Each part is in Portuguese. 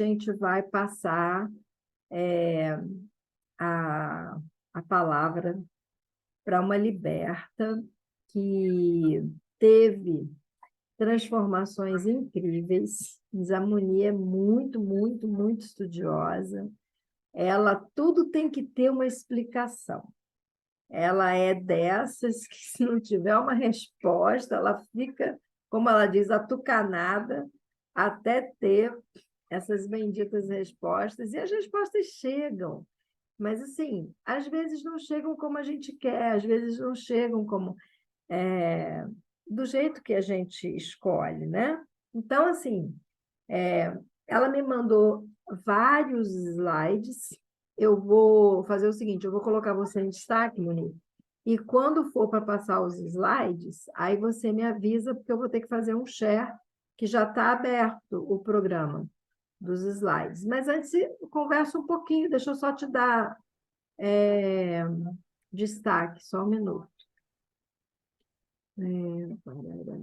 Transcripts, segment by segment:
a gente vai passar a, a palavra para uma liberta que teve transformações incríveis. Zamuni é muito, muito, muito estudiosa. Ela, tudo tem que ter uma explicação. Ela é dessas que, se não tiver uma resposta, ela fica, como ela diz, atucanada até ter essas benditas respostas. E as respostas chegam, mas, assim, às vezes não chegam como a gente quer, às vezes não chegam como do jeito que a gente escolhe, né? Então, assim, ela me mandou vários slides. Eu vou fazer o seguinte, eu vou colocar você em destaque, Monique, e quando for para passar os slides, aí você me avisa, porque eu vou ter que fazer um share, que já está aberto o programa dos slides. Mas antes, conversa um pouquinho, deixa eu só te dar destaque, só um minuto.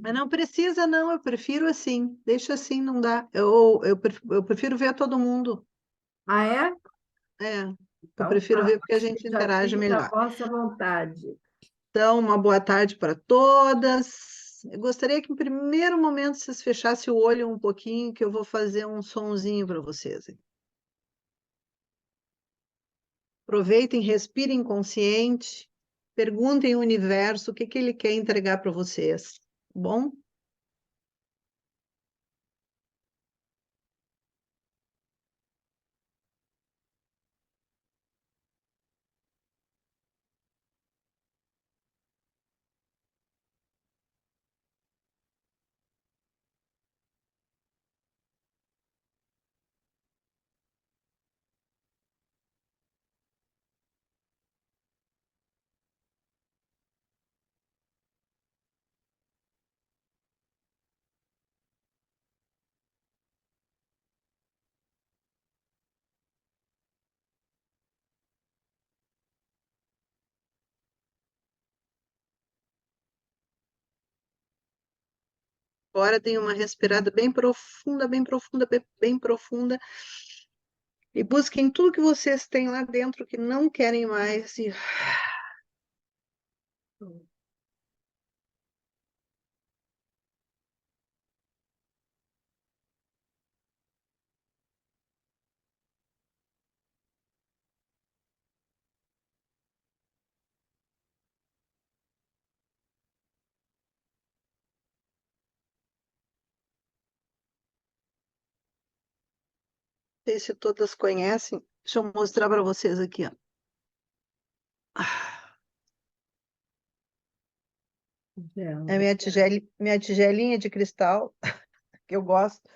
Mas não precisa, não, eu prefiro assim. Deixa assim, não dá. Eu prefiro ver todo mundo. Ah, é? É, eu Então, prefiro ver porque a gente já interage fica à melhor. vossa vontade. Então, uma boa tarde para todas. Eu gostaria que, em primeiro momento, vocês fechassem o olho um pouquinho, que eu vou fazer um sonzinho para vocês. Aproveitem, respirem consciente, perguntem ao universo o que que ele quer entregar para vocês. Tá bom? Agora tem uma respirada bem profunda, bem profunda, bem profunda. E busquem tudo que vocês têm lá dentro que não querem mais. E não sei se todas conhecem. Deixa eu mostrar para vocês aqui, ó. É minha tigelinha de cristal, que eu gosto.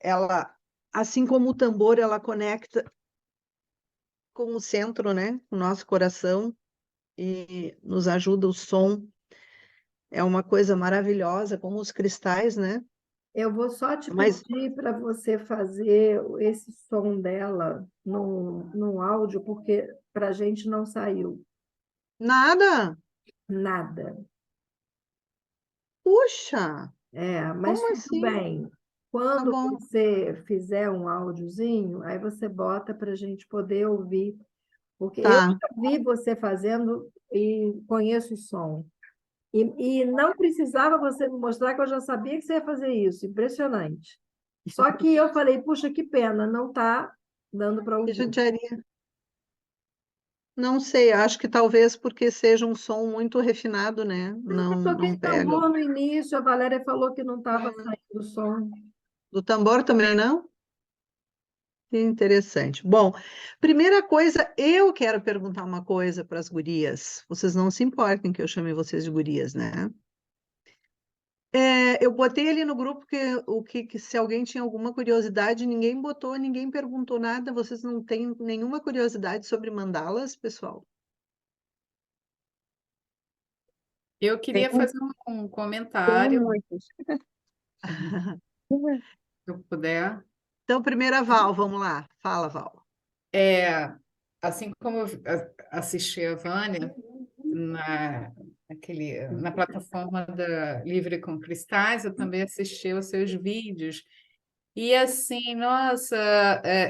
Ela, assim como o tambor, ela conecta com o centro, né? O nosso coração e nos ajuda o som. É uma coisa maravilhosa, como os cristais, né? Eu vou só te Mas pedir para você fazer esse som dela num áudio, porque para a gente não saiu nada. nada. Puxa, Mas como tudo assim? bem. Tá Quando bom. você fizer um áudiozinho, aí você bota para a gente poder ouvir. Porque eu Tá. já vi você fazendo e conheço o som. E não precisava você me mostrar que eu já sabia que você ia fazer isso. Impressionante. Só que eu falei, puxa, que pena, não está dando para Que ouvir. judiaria. Não sei, acho que talvez porque seja um som muito refinado, né? Eu Não, toquei não pega. tambor no início, a Valéria falou que não estava É. saindo o som. Do tambor também não? Que interessante. Bom, primeira coisa, eu quero perguntar uma coisa para as gurias. Vocês não se importem que eu chame vocês de gurias, né? Eu botei ali no grupo que se alguém tinha alguma curiosidade, ninguém botou, ninguém perguntou nada. Vocês não têm nenhuma curiosidade sobre mandalas, pessoal? Eu queria Tem, fazer um tem comentário, muitos. se eu puder. Então, primeira Val, vamos lá. Fala, Val. Assim como eu assisti a Vânia na plataforma da Livre com Cristais, eu também assisti aos seus vídeos. E assim, nossa,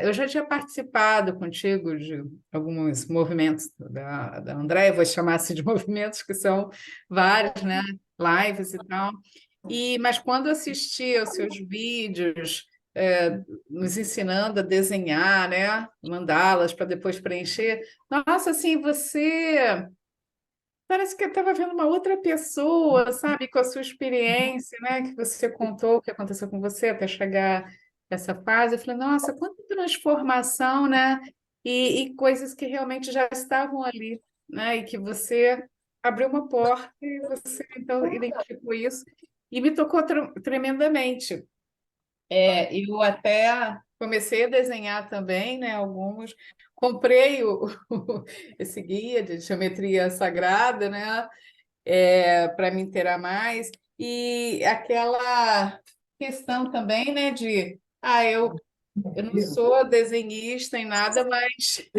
eu já tinha participado contigo de alguns movimentos da Andréia, vou chamar assim de movimentos, que são vários, né? Lives e tal. Mas quando assisti aos seus vídeos, nos ensinando a desenhar, né? Mandalas para depois preencher, nossa, assim, você. Parece que eu estava vendo uma outra pessoa, sabe, com a sua experiência, né, que você contou, o que aconteceu com você até chegar nessa fase. Eu falei, nossa, quanta transformação, né? E coisas que realmente já estavam ali, né? E que você abriu uma porta e você então identificou isso e me tocou tremendamente. Eu até comecei a desenhar também, né, alguns. Comprei esse guia de geometria sagrada, né? Para me inteirar mais. E aquela questão também, né, de eu não sou desenhista em nada, mas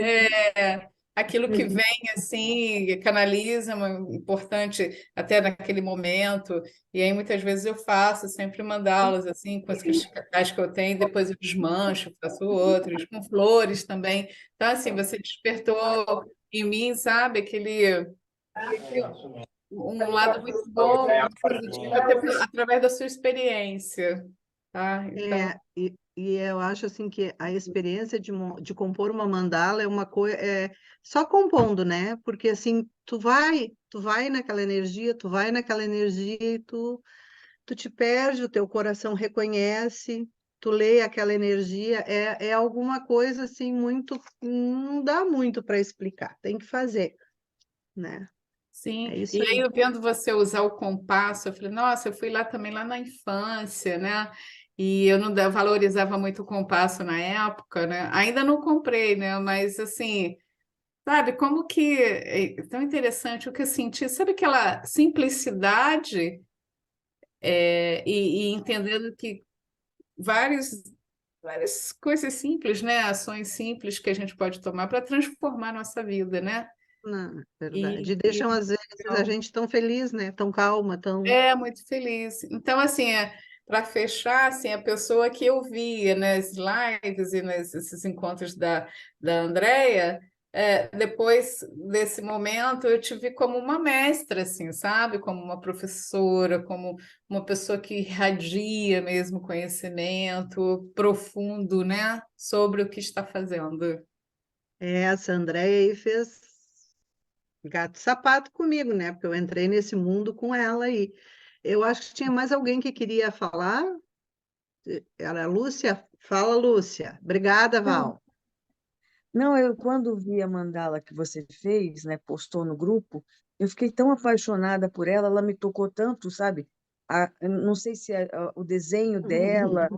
aquilo que vem assim, canaliza, importante até naquele momento. E aí muitas vezes eu faço sempre mandalas assim, com as cascais que eu tenho, depois eu desmancho, faço outros, com flores também. Então, assim, você despertou em mim, sabe, um lado muito bom, muito positivo, até através da sua experiência, tá? Então, E eu acho assim que a experiência de compor uma mandala é uma coisa, só compondo, né? Porque assim, tu vai naquela energia e tu te perde, o teu coração reconhece, tu lê aquela energia, é alguma coisa assim muito, não dá muito para explicar, tem que fazer, né? sim. É isso E aí, aí. eu vendo você usar o compasso, eu falei, nossa, eu fui lá também, lá na infância, né? E eu não valorizava muito o compasso na época, né? Ainda não comprei, né? Mas, assim, sabe, como que é tão interessante o que eu senti, sabe aquela simplicidade e entendendo que vários várias coisas simples, né? Ações simples que a gente pode tomar para transformar a nossa vida, né? Não, verdade. E, E e deixam às vezes a gente tão feliz, né? Tão calma, tão. muito feliz. Então, assim, para fechar, assim, a pessoa que eu via nas lives e nesses encontros da Andrea, depois desse momento, eu te vi como uma mestra, assim, sabe? Como uma professora, como uma pessoa que irradia mesmo conhecimento profundo, né? Sobre o que está fazendo. Essa Andréia aí fez gato e sapato comigo, né? Porque eu entrei nesse mundo com ela aí. Eu acho que tinha mais alguém que queria falar. Era a Lúcia? Fala, Lúcia. Obrigada, Não, Val. não, eu quando vi a mandala que você fez, né, postou no grupo, eu fiquei tão apaixonada por ela, ela me tocou tanto, sabe? Eu não sei se o desenho dela,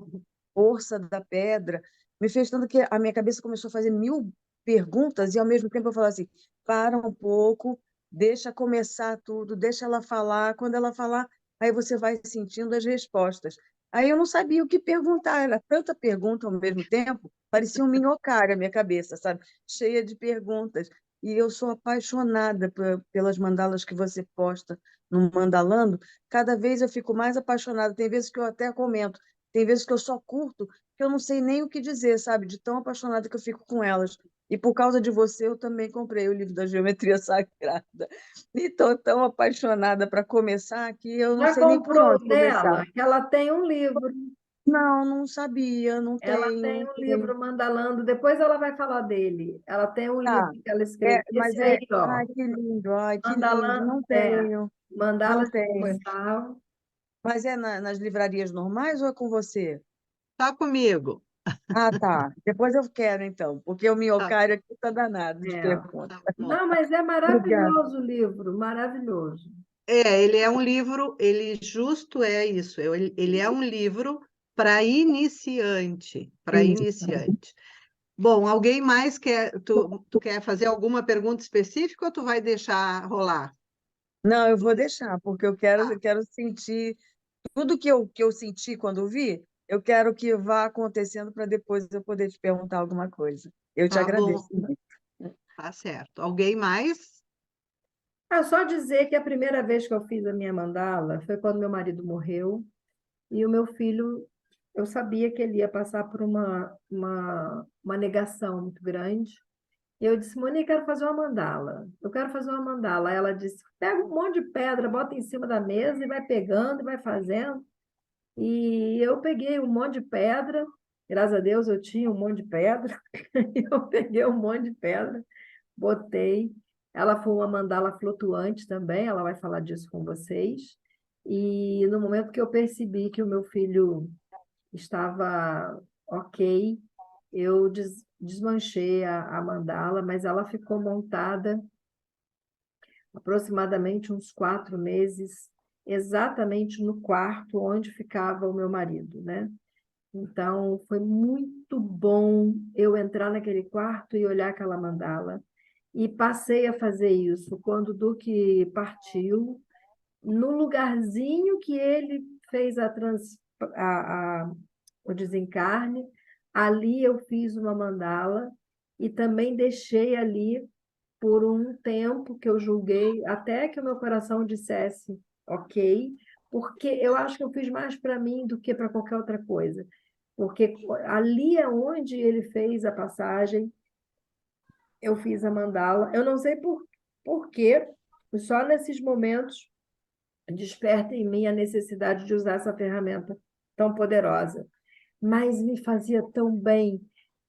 força da pedra, me fez tanto que a minha cabeça começou a fazer mil perguntas e ao mesmo tempo eu falava assim, para um pouco, deixa começar tudo, deixa ela falar, quando ela falar, aí você vai sentindo as respostas. Aí eu não sabia o que perguntar, era tanta pergunta ao mesmo tempo, parecia um minhocário a minha cabeça, sabe? Cheia de perguntas. E eu sou apaixonada pelas mandalas que você posta no Mandalando. Cada vez eu fico mais apaixonada. Tem vezes que eu até comento, tem vezes que eu só curto, que eu não sei nem o que dizer, sabe? De tão apaixonada que eu fico com elas. E por causa de você, eu também comprei o livro da Geometria Sagrada. E estou tão apaixonada para começar que eu não Já sei nem por comprou onde começar. dela? Que ela tem um livro. Não, não sabia, não Ela tem tenho. um livro Mandalando. Depois ela vai falar dele. Ela tem um livro Tá, que ela escreveu. mas Esse aí, ó. ai, que lindo, Mandalando, não tenho, não Mandalas de tenho. Cristal. Mas é nas livrarias normais ou é com você? Tá comigo. Ah, tá. Depois eu quero, então, porque o Tá, minhocário aqui está danado de É. perguntas. tá bom. Não, mas é Obrigada. maravilhoso o livro, maravilhoso. Ele é um livro, ele justo é isso, ele é um livro para iniciante, para Isso. iniciante. Bom, alguém mais quer, tu quer fazer alguma pergunta específica ou tu vai deixar rolar? Não, eu vou deixar, porque eu quero sentir tudo que eu senti quando vi, eu quero que vá acontecendo para depois eu poder te perguntar alguma coisa. Eu te Tá bom, agradeço muito. tá certo. Alguém mais? Só dizer que a primeira vez que eu fiz a minha mandala foi quando meu marido morreu e o meu filho eu sabia que ele ia passar por uma negação muito grande. E eu disse, Monique, quero fazer uma mandala. Eu quero fazer uma mandala. Aí ela disse, pega um monte de pedra, bota em cima da mesa e vai pegando e vai fazendo. E eu peguei um monte de pedra. Graças a Deus eu tinha um monte de pedra. Eu peguei um monte de pedra, botei. Ela foi uma mandala flutuante também, ela vai falar disso com vocês. E no momento que eu percebi que o meu filho estava ok, eu desmanchei a mandala, mas ela ficou montada aproximadamente uns 4 meses, exatamente no quarto onde ficava o meu marido, né? Então, foi muito bom eu entrar naquele quarto e olhar aquela mandala. E passei a fazer isso quando o Duque partiu, no lugarzinho que ele fez a- o desencarne, ali eu fiz uma mandala e também deixei ali por um tempo que eu julguei, até que o meu coração dissesse ok, porque eu acho que eu fiz mais para mim do que para qualquer outra coisa. Porque ali é onde ele fez a passagem, eu fiz a mandala. Eu não sei por quê, só nesses momentos desperta em mim a necessidade de usar essa ferramenta tão poderosa. Mas me fazia tão bem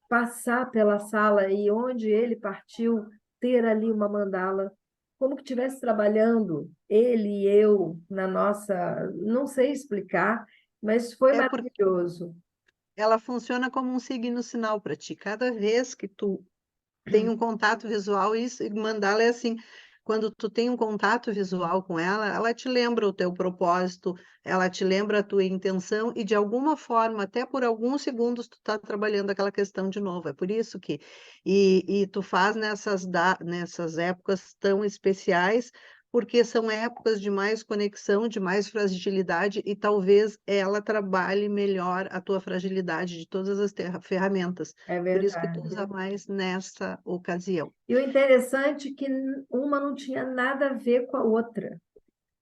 passar pela sala e onde ele partiu, ter ali uma mandala, como que estivesse trabalhando ele e eu na nossa, não sei explicar, mas foi É porque maravilhoso. ela funciona como um signo sinal para ti. Cada vez que tu tem um contato visual, isso, e mandala é assim, quando tu tem um contato visual com ela, ela te lembra o teu propósito, ela te lembra a tua intenção e de alguma forma, até por alguns segundos, tu tá trabalhando aquela questão de novo. É por isso que e tu faz nessas épocas tão especiais, porque são épocas de mais conexão, de mais fragilidade e talvez ela trabalhe melhor a tua fragilidade de todas as ferramentas. É Por isso que tu verdade. usa mais nessa ocasião. E o interessante é que uma não tinha nada a ver com a outra.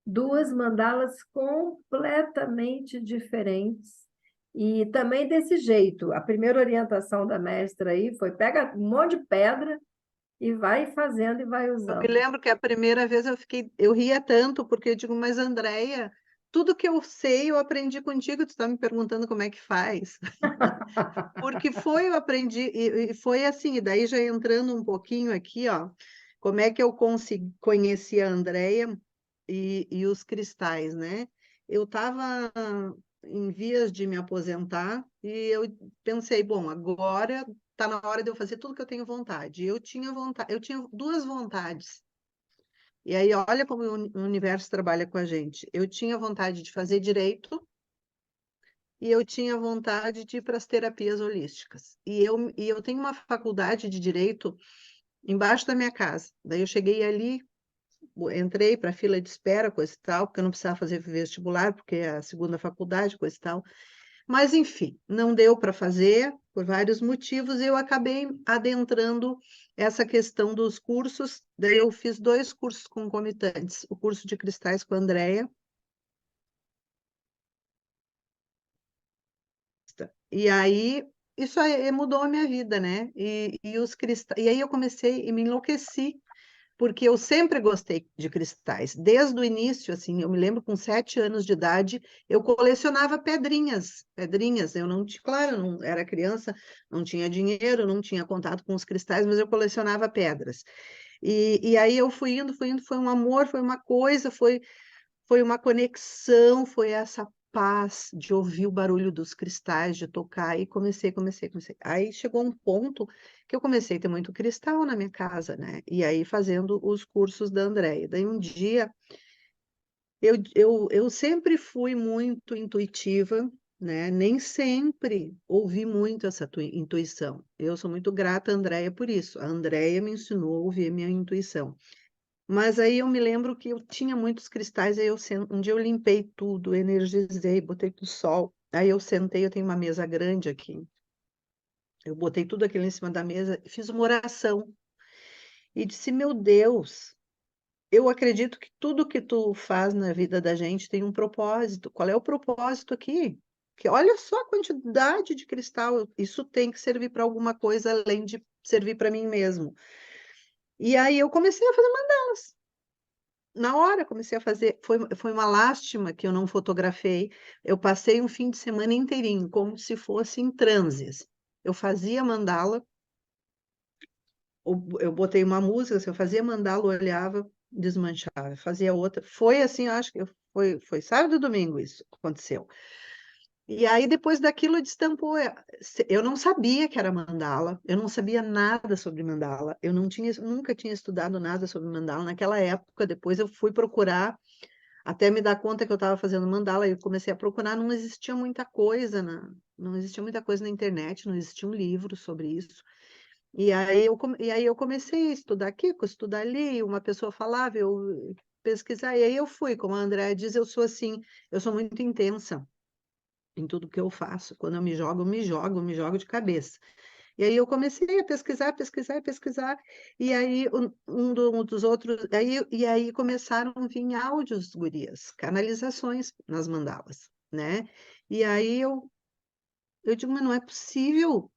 Duas mandalas completamente diferentes. E também desse jeito. A primeira orientação da mestra aí foi: pega um monte de pedra e vai fazendo e vai Eu me usando. lembro que a primeira vez eu ria tanto, porque eu digo, mas Andréia, tudo que eu sei eu aprendi contigo, tu está me perguntando como é que faz. Porque eu aprendi, e foi assim, e daí já entrando um pouquinho aqui, ó, como é que eu conheci a Andréia e os cristais, né? Eu estava em vias de me aposentar e eu pensei, bom, agora está na hora de eu fazer tudo que eu tenho vontade. Eu tinha vontade, eu tinha duas vontades. E aí, olha como o universo trabalha com a gente. Eu tinha vontade de fazer direito e eu tinha vontade de ir para as terapias holísticas. E eu tenho uma faculdade de direito embaixo da minha casa. Daí eu cheguei ali, entrei para a fila de espera, coisa e tal, porque eu não precisava fazer vestibular, porque é a segunda faculdade, coisa e tal. Mas, enfim, não deu para fazer por vários motivos, e eu acabei adentrando essa questão dos cursos. Daí eu fiz 2 cursos concomitantes, o curso de cristais com a Andrea, e aí isso aí mudou a minha vida, né? E aí eu comecei e me enlouqueci porque eu sempre gostei de cristais. Desde o início, assim, eu me lembro com 7 anos de idade, eu colecionava pedrinhas, pedrinhas. Eu não tinha, claro, eu não era criança, não tinha dinheiro, não tinha contato com os cristais, mas eu colecionava pedras. E aí eu fui indo, foi um amor, foi uma coisa, foi uma conexão, foi essa paz de ouvir o barulho dos cristais, de tocar, e comecei. Aí chegou um ponto que eu comecei a ter muito cristal na minha casa, né? E aí fazendo os cursos da Andréia. Daí um dia, eu sempre fui muito intuitiva, né? Nem sempre ouvi muito essa intuição. Eu sou muito grata à Andréia por isso. A Andréia me ensinou a ouvir a minha intuição. Mas aí eu me lembro que eu tinha muitos cristais, aí um dia eu limpei tudo, energizei, botei pro sol. Aí eu sentei, eu tenho uma mesa grande aqui. Eu botei tudo aquilo em cima da mesa e fiz uma oração. E disse, meu Deus, eu acredito que tudo que tu faz na vida da gente tem um propósito. Qual é o propósito aqui? porque olha só a quantidade de cristal, isso tem que servir para alguma coisa além de servir para mim mesmo. E aí eu comecei a fazer mandalas. Na hora comecei a fazer, foi uma lástima que eu não fotografei. Eu passei um fim de semana inteirinho, como se fosse em transes. Eu fazia mandala, eu botei uma música, se eu fazia mandala, eu olhava, desmanchava, fazia outra. Foi assim, eu acho que foi sábado e domingo isso aconteceu. E aí, depois daquilo, destampou. Eu não sabia que era mandala, eu não sabia nada sobre mandala, eu nunca tinha estudado nada sobre mandala naquela época. Depois eu fui procurar, até me dar conta que eu estava fazendo mandala, e eu comecei a procurar, não existia muita coisa não existia muita coisa na internet, não existia um livro sobre isso. E aí eu comecei a estudar aqui, estudar ali, uma pessoa falava, eu pesquisar, e aí eu fui, como a Andréa diz, eu sou assim, eu sou muito intensa em tudo que eu faço. Quando eu me jogo de cabeça. E aí eu comecei a pesquisar, pesquisar, pesquisar, e aí um dos outros, e aí começaram a vir áudios, gurias, canalizações nas mandalas, né? E aí eu digo, mas não é possível,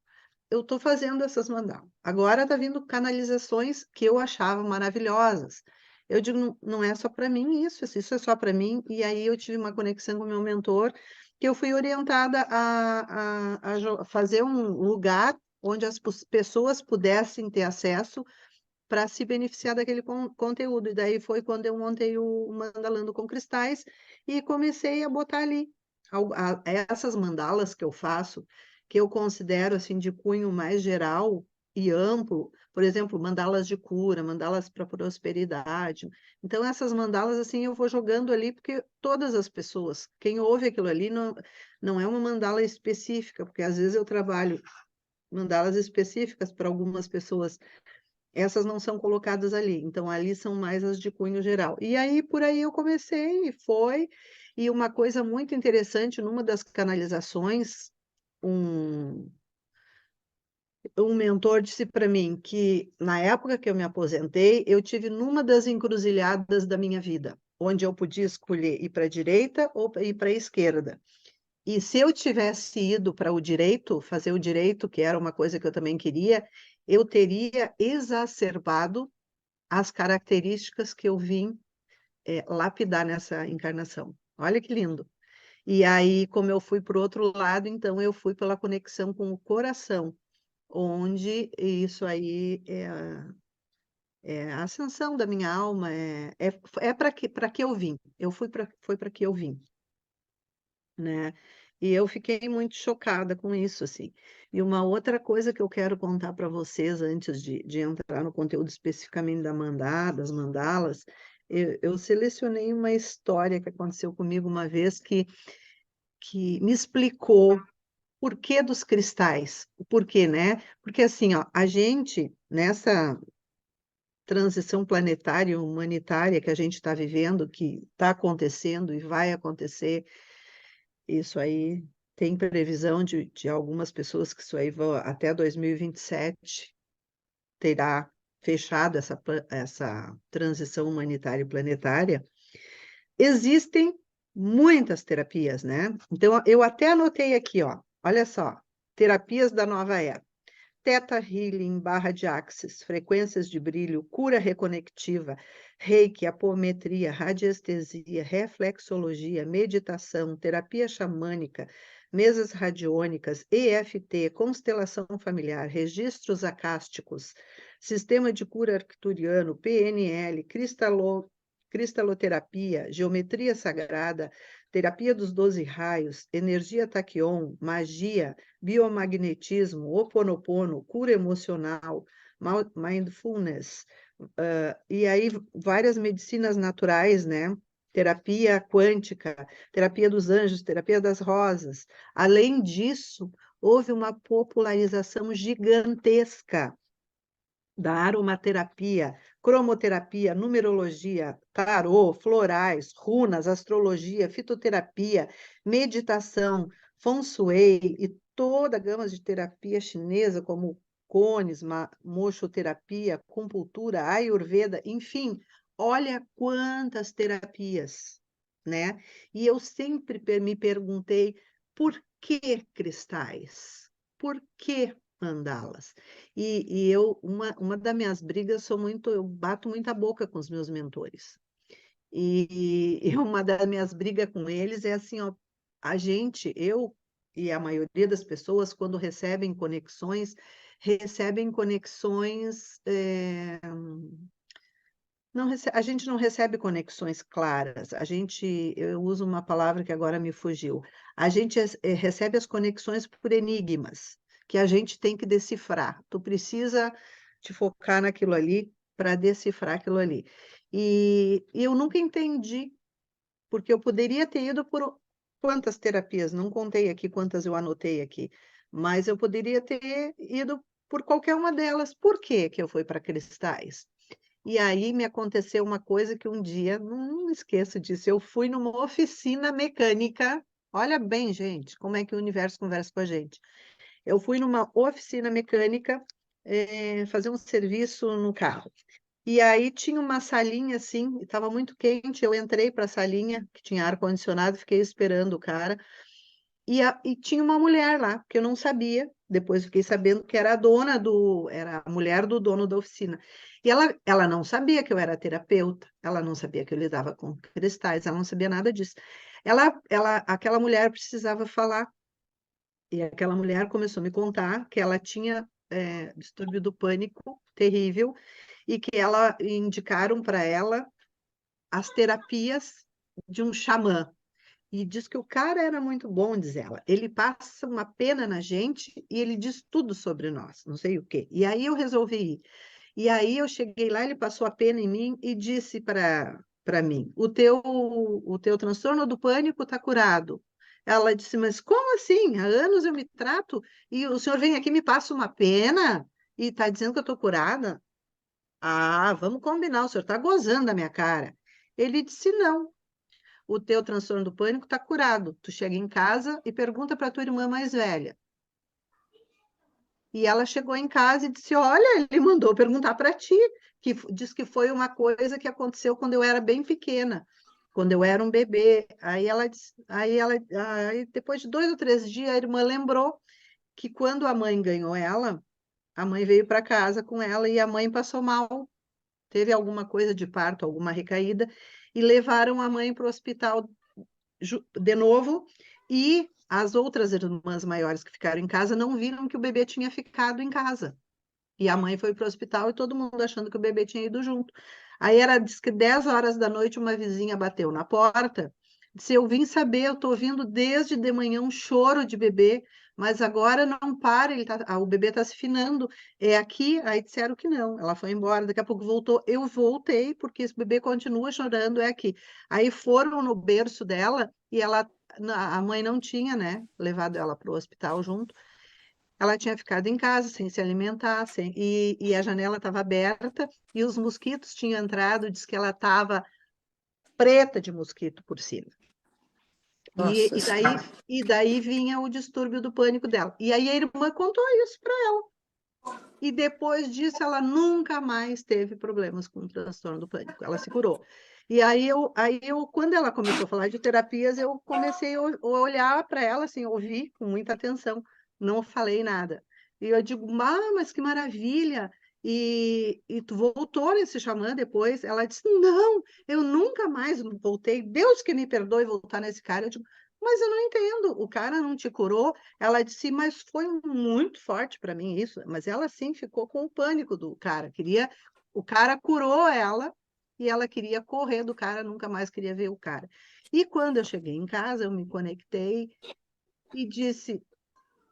eu estou fazendo essas mandalas. Agora está vindo canalizações que eu achava maravilhosas. Eu digo, não, não é só para mim isso é só para mim. E aí eu tive uma conexão com o meu mentor, que eu fui orientada a fazer um lugar onde as pessoas pudessem ter acesso para se beneficiar daquele conteúdo. E daí foi quando eu montei o Mandalando com Cristais e comecei a botar ali essas mandalas que eu faço, que eu considero assim de cunho mais geral e amplo, por exemplo, mandalas de cura, mandalas para prosperidade. Então essas mandalas assim eu vou jogando ali porque todas as pessoas, quem ouve aquilo ali não é uma mandala específica, porque às vezes eu trabalho mandalas específicas para algumas pessoas, essas não são colocadas ali, então ali são mais as de cunho geral. E aí, por aí eu comecei, e uma coisa muito interessante, numa das canalizações, um, um mentor disse para mim que, na época que eu me aposentei, eu tive numa das encruzilhadas da minha vida, onde eu podia escolher ir para a direita ou ir para a esquerda. E se eu tivesse ido para o direito, fazer o direito, que era uma coisa que eu também queria, eu teria exacerbado as características que eu vim lapidar nessa encarnação. Olha que lindo. E aí, como eu fui para o outro lado, então eu fui pela conexão com o coração, onde isso aí é a ascensão da minha alma, é para que eu vim. Foi para que eu vim, né? E eu fiquei muito chocada com isso, assim. E uma outra coisa que eu quero contar para vocês, antes de entrar no conteúdo especificamente das mandalas, eu selecionei uma história que aconteceu comigo uma vez que me explicou o porquê dos cristais. O porquê, né? Porque assim, ó, a gente, nessa transição planetária e humanitária que a gente está vivendo, que está acontecendo e vai acontecer, isso aí tem previsão de algumas pessoas que isso aí vão até 2027 terá fechado essa transição humanitária e planetária. Existem muitas terapias, né? Então, eu até anotei aqui, ó, olha só, terapias da nova era. Theta Healing, barra de Axis, frequências de brilho, cura reconectiva, reiki, apometria, radiestesia, reflexologia, meditação, terapia xamânica, mesas radiônicas, EFT, constelação familiar, registros acásticos, sistema de cura arcturiano, PNL, cristaloterapia, geometria sagrada, terapia dos 12 raios, energia taquion, magia, biomagnetismo, Ho'oponopono, cura emocional, mindfulness, e aí várias medicinas naturais, né? Terapia quântica, terapia dos anjos, terapia das rosas. Além disso, houve uma popularização gigantesca da aromaterapia, cromoterapia, numerologia, tarô, florais, runas, astrologia, fitoterapia, meditação, feng shui e toda a gama de terapia chinesa, como cones, mochoterapia, acupuntura, ayurveda, enfim, olha quantas terapias, né? E eu sempre me perguntei por que cristais? Por que mandalas? E eu, uma das minhas brigas, eu bato muita boca com os meus mentores. E uma das minhas brigas com eles é assim, ó, eu e a maioria das pessoas, quando recebem conexões, a gente não recebe conexões claras. Eu uso uma palavra que agora me fugiu. A gente recebe as conexões por enigmas, que a gente tem que decifrar. Tu precisa te focar naquilo ali para decifrar aquilo ali. E eu nunca entendi, porque eu poderia ter ido por quantas terapias, não contei aqui quantas eu anotei aqui, mas eu poderia ter ido por qualquer uma delas. Por que que eu fui para cristais? E aí me aconteceu uma coisa que um dia, não esqueço disso, eu fui numa oficina mecânica. Olha bem, gente, como é que o universo conversa com a gente. Eu fui numa oficina mecânica, fazer um serviço no carro. E aí tinha uma salinha assim, estava muito quente, eu entrei para a salinha, que tinha ar-condicionado, fiquei esperando o cara. E tinha uma mulher lá, que eu não sabia. Depois fiquei sabendo que era a mulher do dono da oficina. E ela não sabia que eu era terapeuta, ela não sabia que eu lidava com cristais, ela não sabia nada disso. Aquela mulher precisava falar. E aquela mulher começou a me contar que ela tinha distúrbio do pânico terrível e que ela indicaram para ela as terapias de um xamã. E diz que o cara era muito bom, diz ela. Ele passa uma pena na gente e ele diz tudo sobre nós, não sei o quê. E aí eu resolvi ir. E aí eu cheguei lá, ele passou a pena em mim e disse para mim: o teu transtorno do pânico está curado. Ela disse: mas como assim? Há anos eu me trato e o senhor vem aqui e me passa uma pena e está dizendo que eu estou curada? Ah, vamos combinar, o senhor está gozando da minha cara. Ele disse: não, o teu transtorno do pânico está curado. Tu chega em casa e pergunta para tua irmã mais velha. E ela chegou em casa e disse: olha, ele mandou perguntar para ti, que diz que foi uma coisa que aconteceu quando eu era bem pequena, quando eu era um bebê. Aí depois de 2 ou 3 dias, a irmã lembrou que quando a mãe ganhou ela, a mãe veio para casa com ela e a mãe passou mal, teve alguma coisa de parto, alguma recaída, e levaram a mãe para o hospital de novo, e as outras irmãs maiores que ficaram em casa não viram que o bebê tinha ficado em casa. E a mãe foi para o hospital e todo mundo achando que o bebê tinha ido junto. Aí diz que 10 horas da noite uma vizinha bateu na porta, disse: eu vim saber, eu estou ouvindo desde de manhã um choro de bebê, mas agora não para, o bebê está se finando, é aqui. Aí disseram que não, ela foi embora, daqui a pouco voltou, eu voltei, porque esse bebê continua chorando, é aqui. Aí foram no berço dela, e a mãe não tinha, né, levado ela para o hospital junto, ela tinha ficado em casa sem se alimentar, e a janela estava aberta, e os mosquitos tinham entrado, diz que ela estava preta de mosquito por cima. Nossa E daí, Senhora. e daí vinha o distúrbio do pânico dela. E aí a irmã contou isso para ela. E depois disso, ela nunca mais teve problemas com o transtorno do pânico. Ela se curou. E quando ela começou a falar de terapias, eu comecei a olhar para ela, assim, ouvir com muita atenção. Não falei nada. E eu digo: mas que maravilha! E tu voltou nesse xamã depois? Ela disse: não, eu nunca mais voltei. Deus que me perdoe voltar nesse cara. Eu digo: mas eu não entendo, o cara não te curou? Ela disse: mas foi muito forte para mim isso. Mas ela sim ficou com o pânico do cara. O cara curou ela e ela queria correr do cara, nunca mais queria ver o cara. E quando eu cheguei em casa, eu me conectei e disse: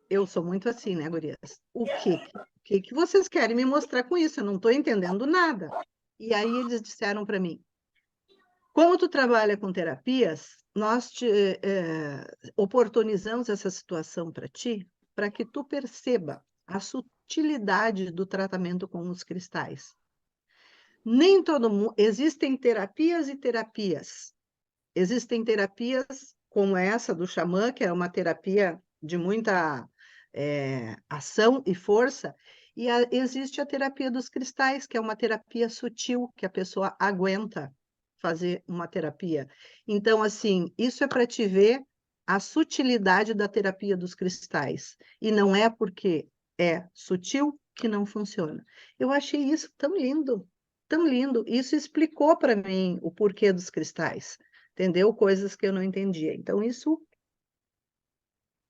eu sou muito assim, né, gurias? O que vocês querem me mostrar com isso? Eu não estou entendendo nada. E aí eles disseram para mim: como tu trabalha com terapias, nós oportunizamos essa situação para ti, para que tu perceba a sutilidade do tratamento com os cristais. Nem todo mundo. Existem terapias e terapias. Existem terapias como essa do xamã, que é uma terapia de muita ação e força, e existe a terapia dos cristais, que é uma terapia sutil, que a pessoa aguenta fazer uma terapia. Então, assim, isso é para te ver a sutilidade da terapia dos cristais. E não é porque é sutil que não funciona. Eu achei isso tão lindo, tão lindo. Isso explicou para mim o porquê dos cristais, entendeu? Coisas que eu não entendia. Então, isso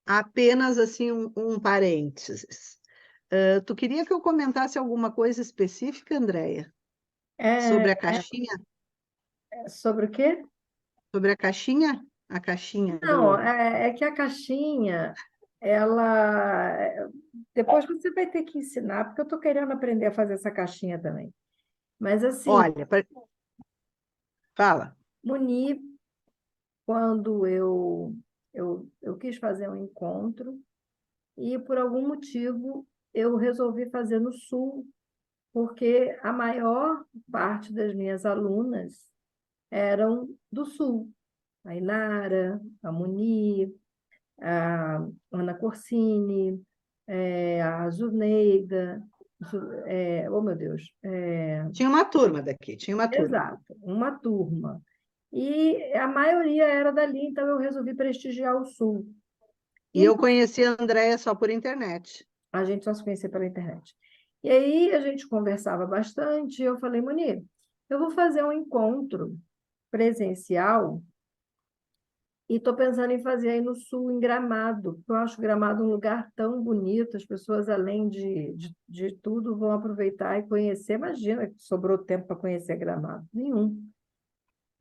apenas assim um parênteses. Tu queria que eu comentasse alguma coisa específica, Andréia? Sobre a caixinha? Sobre o quê? Sobre a caixinha? A caixinha Não, do... é que a caixinha, ela. Depois você vai ter que ensinar, porque eu estou querendo aprender a fazer essa caixinha também. Mas assim, Olha, fala. Muni, quando eu quis fazer um encontro, e por algum motivo eu resolvi fazer no Sul, porque a maior parte das minhas alunas eram do Sul. A Inara, a Muni, a Ana Corsini, a Zuneida, oh meu Deus, Tinha uma turma daqui, tinha uma turma. exato, uma turma. E a maioria era dali, então eu resolvi prestigiar o Sul. E eu conheci a Andréia só por internet. A gente só se conhecia pela internet. E aí a gente conversava bastante, e eu falei, Moni, eu vou fazer um encontro presencial e estou pensando em fazer aí no Sul, em Gramado, porque eu acho Gramado um lugar tão bonito, as pessoas, além de tudo, vão aproveitar e conhecer. Imagina que sobrou tempo para conhecer Gramado. Nenhum.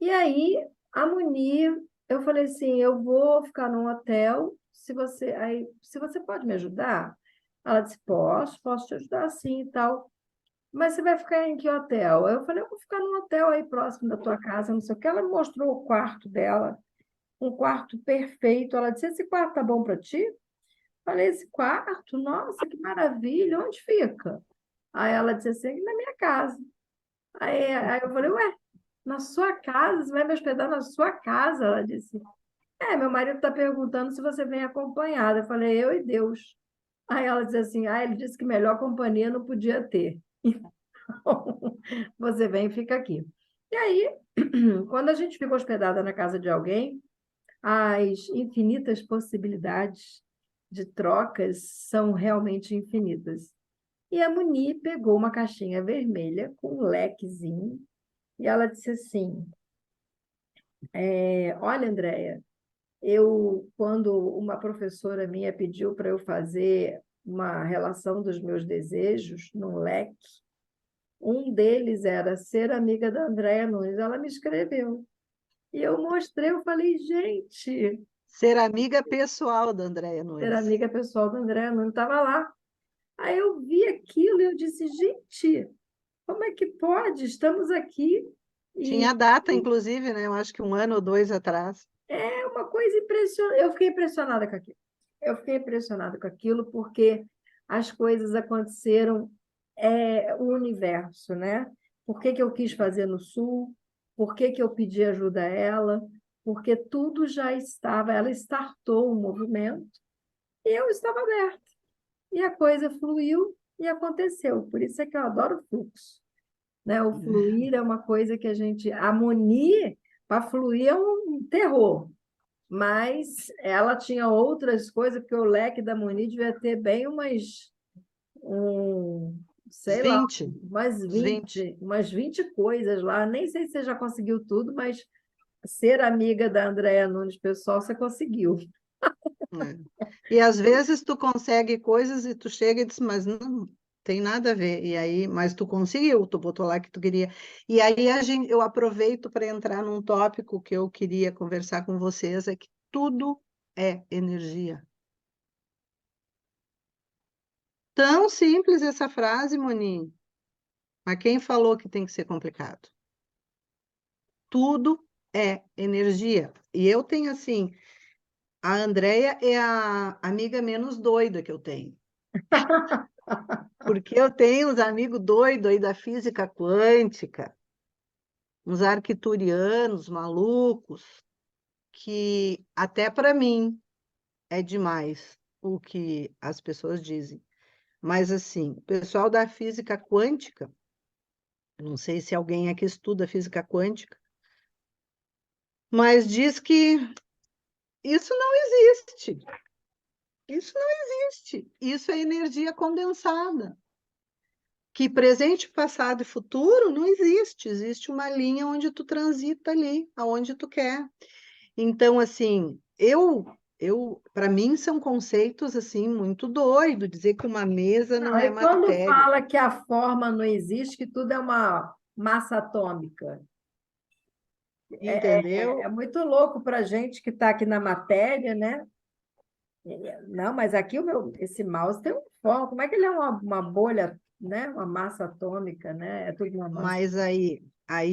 E aí, a Moni, eu falei assim, eu vou ficar num hotel, se você pode me ajudar? Ela disse, posso te ajudar sim e tal. Mas você vai ficar em que hotel? Eu falei, eu vou ficar num hotel aí próximo da tua casa, não sei o que. Ela me mostrou o quarto dela, um quarto perfeito. Ela disse, esse quarto tá bom para ti? Falei, esse quarto? Nossa, que maravilha, onde fica? Aí ela disse assim, na minha casa. Aí eu falei, ué, na sua casa? Você vai me hospedar na sua casa? Ela disse, meu marido está perguntando se você vem acompanhada. Eu falei, eu e Deus. Aí ela disse assim, ele disse que melhor companhia não podia ter. Então, você vem e fica aqui. E aí, quando a gente fica hospedada na casa de alguém, as infinitas possibilidades de trocas são realmente infinitas. E a Muni pegou uma caixinha vermelha com um lequezinho e ela disse assim, olha, Andréia, quando uma professora minha pediu para eu fazer uma relação dos meus desejos num leque, um deles era ser amiga da Andréia Nunes. Ela me escreveu. E eu mostrei, eu falei, gente, Ser amiga pessoal da Andréia ser Nunes. amiga pessoal da Andréia Nunes estava lá. Aí eu vi aquilo e eu disse, gente, como é que pode? Estamos aqui. Tinha E data, inclusive, né? Eu acho que 1 ano ou 2 atrás. é uma coisa impressionante. Eu fiquei impressionada com aquilo. Eu fiquei impressionada com aquilo porque as coisas aconteceram, o universo, né? Por que que eu quis fazer no Sul? Por que que eu pedi ajuda a ela? Porque tudo já estava, ela startou o movimento e eu estava aberta. E a coisa fluiu e aconteceu. Por isso é que eu adoro o fluxo, né? O fluir é uma coisa que a gente... A Moni, para fluir, é um terror. Mas ela tinha outras coisas, porque o leque da Moni devia ter bem sei lá, 20. Uns 20. umas 20 coisas lá. Nem sei se você já conseguiu tudo, mas ser amiga da Andréia Nunes, pessoal, você conseguiu. E às vezes tu consegue coisas e tu chega e diz, mas não tem nada a ver. E aí, mas tu conseguiu, tu botou lá que tu queria. E aí eu aproveito para entrar num tópico que eu queria conversar com vocês, é que tudo é energia. Tão simples essa frase, Moni. Mas quem falou que tem que ser complicado? Tudo é energia. E eu tenho assim, a Andrea é a amiga menos doida que eu tenho. Porque eu tenho uns amigos doidos aí da física quântica, uns arcturianos malucos, que até para mim é demais o que as pessoas dizem. Mas assim, o pessoal da física quântica, não sei se alguém aqui estuda física quântica, mas diz que Isso não existe. Isso não existe. Isso é energia condensada. Que presente, passado e futuro não existe. Existe uma linha onde tu transita ali, aonde tu quer. Então, assim, para mim são conceitos assim muito doido dizer que uma mesa não é E quando matéria. fala que a forma não existe, que tudo é uma massa atômica, Entendeu? é muito louco para a gente que está aqui na matéria, né? Não, mas aqui esse mouse tem um forma. Como é que ele é uma bolha, né? Uma massa atômica, né? É tudo uma massa. Mas aí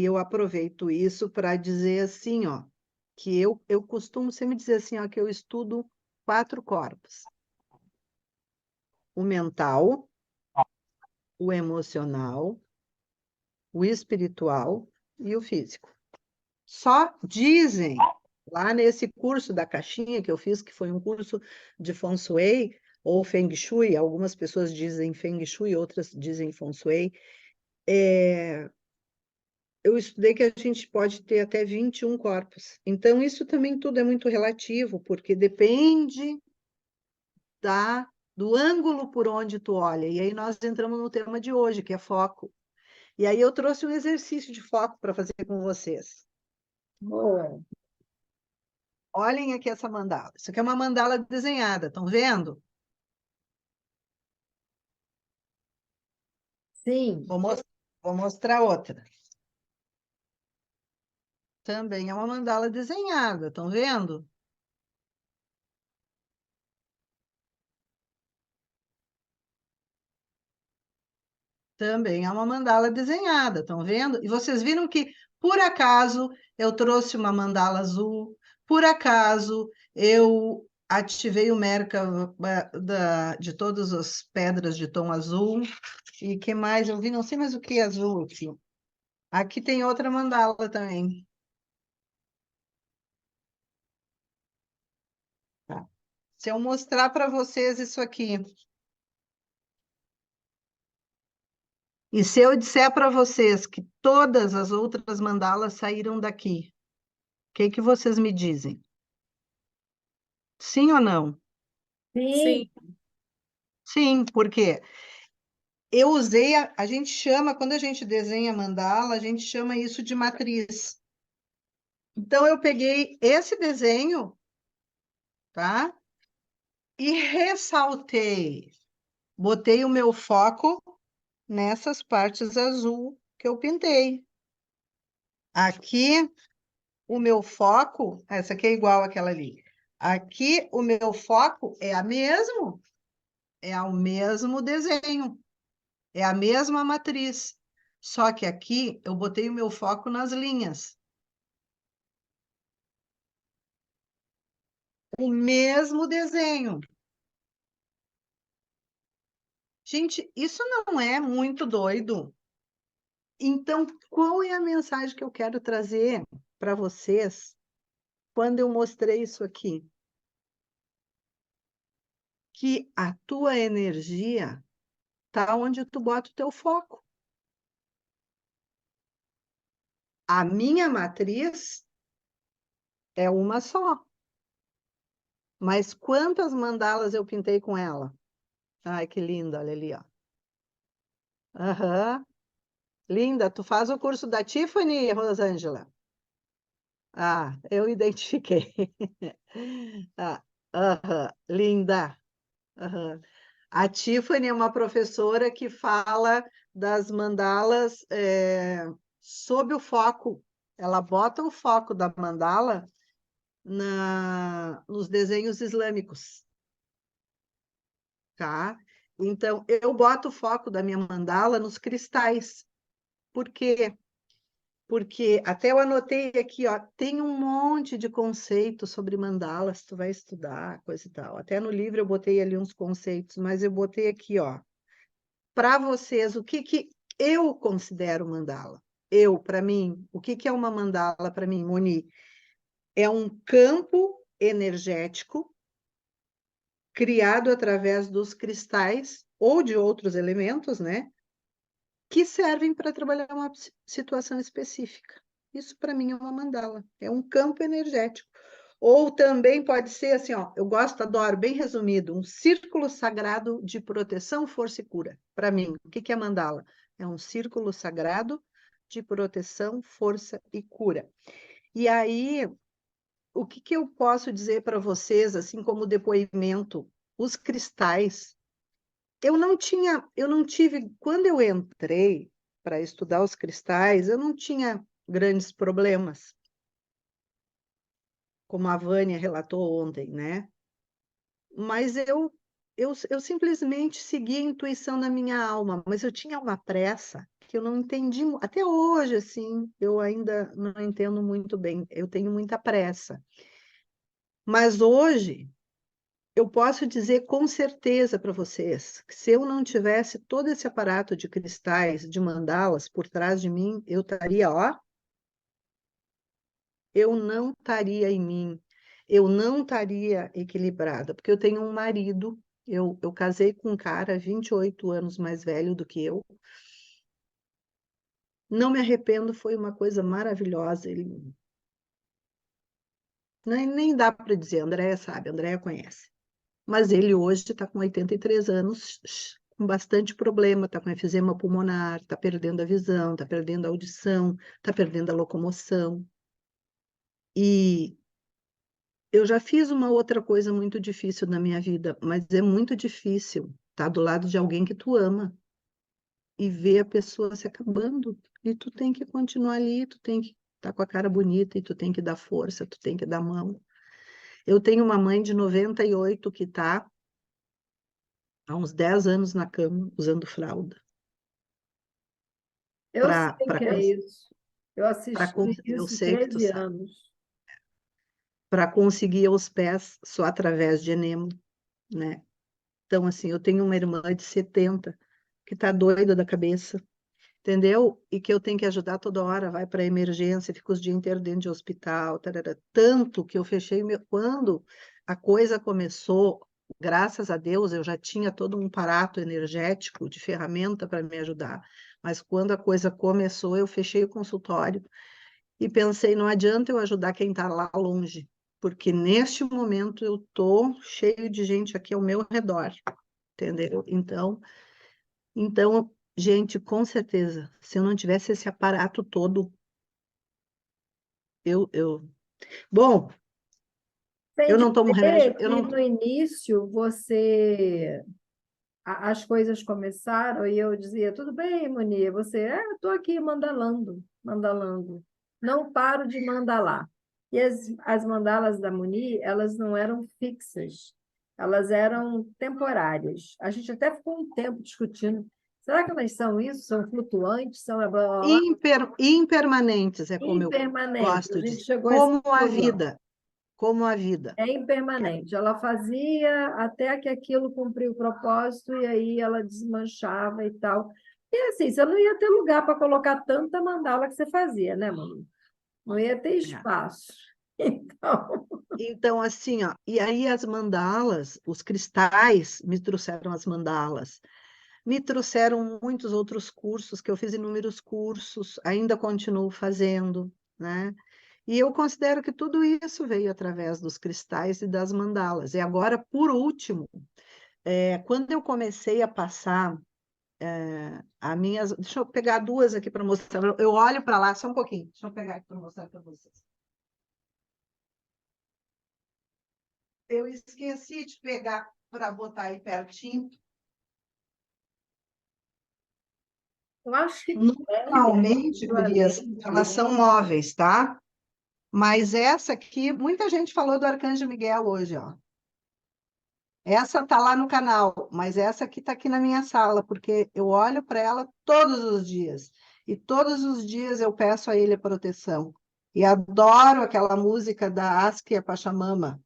eu aproveito isso para dizer assim, ó, que eu costumo sempre dizer assim, ó, que eu estudo 4 corpos: o mental, o emocional, o espiritual e o físico. Só dizem lá nesse curso da caixinha que eu fiz, que foi um curso de Feng Shui ou Feng Shui, algumas pessoas dizem Feng Shui, outras dizem Feng Shui. Eu estudei que a gente pode ter até 21 corpos. Então, isso também tudo é muito relativo, porque depende do ângulo por onde tu olha. E aí nós entramos no tema de hoje, que é foco. E aí eu trouxe um exercício de foco para fazer com vocês. Boa. Olhem aqui essa mandala. Isso aqui é uma mandala desenhada, estão vendo? Sim. Vou mostrar outra. Também é uma mandala desenhada, estão vendo? Também é uma mandala desenhada, estão vendo? E vocês viram que, por acaso, eu trouxe uma mandala azul, por acaso, eu ativei o Merkaba de todas as pedras de tom azul. E que mais? Eu vi, não sei mais o que é azul aqui. Aqui tem outra mandala também. Tá? Se eu mostrar para vocês isso aqui, e se eu disser para vocês que todas as outras mandalas saíram daqui, o que que vocês me dizem? Sim ou não? Sim. Sim. Sim, porque eu usei, a gente chama, quando a gente desenha mandala, a gente chama isso de matriz. Então, eu peguei esse desenho, tá? E ressaltei, botei o meu foco nessas partes azul que eu pintei. Aqui, o meu foco, essa aqui é igual àquela ali. Aqui, o meu foco é o mesmo desenho. É a mesma matriz, só que aqui eu botei o meu foco nas linhas. O mesmo desenho. Gente, isso não é muito doido? Então, qual é a mensagem que eu quero trazer para vocês quando eu mostrei isso aqui? Que a tua energia está onde tu bota o teu foco. A minha matriz é uma só. Mas quantas mandalas eu pintei com ela? Ai, que linda, olha ali, ó. Aham. Linda, tu faz o curso da Tiffany, Rosângela? Ah, eu identifiquei. Ah, aham, linda. Aham. A Tiffany é uma professora que fala das mandalas sob o foco. Ela bota o foco da mandala nos desenhos islâmicos, tá? Então, eu boto o foco da minha mandala nos cristais. Por quê? Porque até eu anotei aqui, ó, tem um monte de conceitos sobre mandalas, tu vai estudar, coisa e tal. Até no livro eu botei ali uns conceitos, mas eu botei aqui, ó, para vocês, o que que eu considero mandala? Para mim, o que que é uma mandala para mim, Moni? É um campo energético criado através dos cristais ou de outros elementos, né? Que servem para trabalhar uma situação específica. Isso, para mim, é uma mandala. É um campo energético. Ou também pode ser assim, ó, eu gosto, adoro, bem resumido, um círculo sagrado de proteção, força e cura. Para mim, o que é mandala? É um círculo sagrado de proteção, força e cura. E aí, o que eu posso dizer para vocês, assim como depoimento, os cristais, eu não tive, quando eu entrei para estudar os cristais, eu não tinha grandes problemas, como a Vânia relatou ontem, né? Mas eu simplesmente segui a intuição da minha alma, mas eu tinha uma pressa que eu não entendi, até hoje, assim, eu ainda não entendo muito bem, eu tenho muita pressa. Mas hoje, eu posso dizer com certeza para vocês que se eu não tivesse todo esse aparato de cristais, de mandalas por trás de mim, eu estaria, ó, eu não estaria em mim, eu não estaria equilibrada, porque eu tenho um marido, eu casei com um cara 28 anos mais velho do que eu, não me arrependo, foi uma coisa maravilhosa, ele nem dá para dizer, a Andréia sabe, a Andréia conhece, mas ele hoje está com 83 anos, com bastante problema, está com efizema pulmonar, está perdendo a visão, está perdendo a audição, está perdendo a locomoção, e eu já fiz uma outra coisa muito difícil na minha vida, mas é muito difícil estar do lado de alguém que tu ama e ver a pessoa se acabando. E tu tem que continuar ali, tu tem que estar com a cara bonita e tu tem que dar força, tu tem que dar mão. Eu tenho uma mãe de 98 que está há uns 10 anos na cama usando fralda. Eu sei que é isso. Eu assisti Eu isso sei que tu 13 sabe. anos. Para conseguir aos pés só através de enema, né? Então, assim, eu tenho uma irmã de 70 que está doida da cabeça, entendeu? E que eu tenho que ajudar toda hora, vai para a emergência, fica os dias inteiros dentro de hospital, tarará. Tanto que eu fechei meu... Quando a coisa começou, graças a Deus, eu já tinha todo um aparato energético de ferramenta para me ajudar. Mas quando a coisa começou, eu fechei o consultório e pensei, não adianta eu ajudar quem está lá longe, porque neste momento eu estou cheio de gente aqui ao meu redor, entendeu? Então, gente, com certeza, se eu não tivesse esse aparato todo, eu... Bom, Sem eu não tomo remédio, dizer eu que não... no início as coisas começaram e eu dizia, tudo bem, Moni, você, estou aqui mandalando, mandalando. Não paro de mandalar. E as mandalas da Moni, elas não eram fixas, elas eram temporárias. A gente até ficou um tempo discutindo, será que elas são isso? São flutuantes? São blá, blá, blá, blá? Impermanentes, é como eu Impermanentes. A gosto de gente dizer. chegou a essa Como a conclusão. vida, como a vida. É impermanente. Ela fazia até que aquilo cumpriu o propósito e aí ela desmanchava e tal. E assim, você não ia ter lugar para colocar tanta mandala que você fazia, né, Manu? Não ia ter É. espaço. Então, Então, assim, ó, e aí as mandalas, os cristais me trouxeram as mandalas, me trouxeram muitos outros cursos, que eu fiz inúmeros cursos, ainda continuo fazendo, né? E eu considero que tudo isso veio através dos cristais e das mandalas. E agora, por último, quando eu comecei a passar a minhas... Deixa eu pegar duas aqui para mostrar. Eu olho para lá, só um pouquinho. Deixa eu pegar aqui para mostrar para vocês. Eu esqueci de pegar para botar aí pertinho. eu acho que Normalmente, gurias, elas são móveis, tá? Mas essa aqui, muita gente falou do Arcanjo Miguel hoje, ó. Essa tá lá no canal, mas essa aqui tá aqui na minha sala, porque eu olho para ela todos os dias. E todos os dias eu peço a ele a proteção. E adoro aquela música da Askia Pachamama.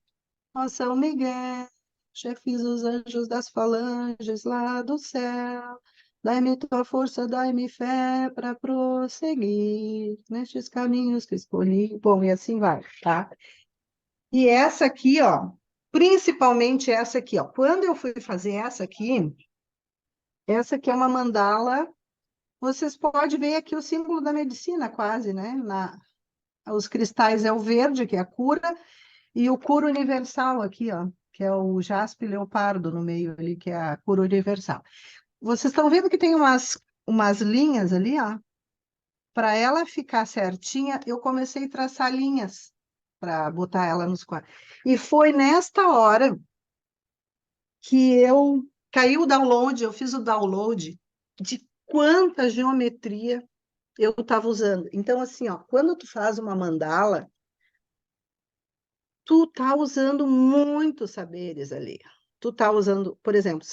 Ó São Miguel, chefes dos anjos das falanges lá do céu, dai-me tua força, dai-me fé para prosseguir nestes caminhos que escolhi. Bom, e assim vai, tá? E essa aqui, ó, principalmente essa aqui, ó. Quando eu fui fazer essa aqui é uma mandala. Vocês podem ver aqui o símbolo da medicina, quase, né? Os cristais é o verde, que é a cura, E o cura universal aqui, ó, que é o jaspe leopardo no meio ali, que é a cura universal. Vocês estão vendo que tem umas linhas ali, ó? Para ela ficar certinha, eu comecei a traçar linhas para botar ela nos quadros. E foi nesta hora que eu caiu o download, eu fiz o download de quanta geometria eu estava usando. Então, assim, ó, quando tu faz uma mandala, tu tá usando muitos saberes ali. Tu tá usando, por exemplo,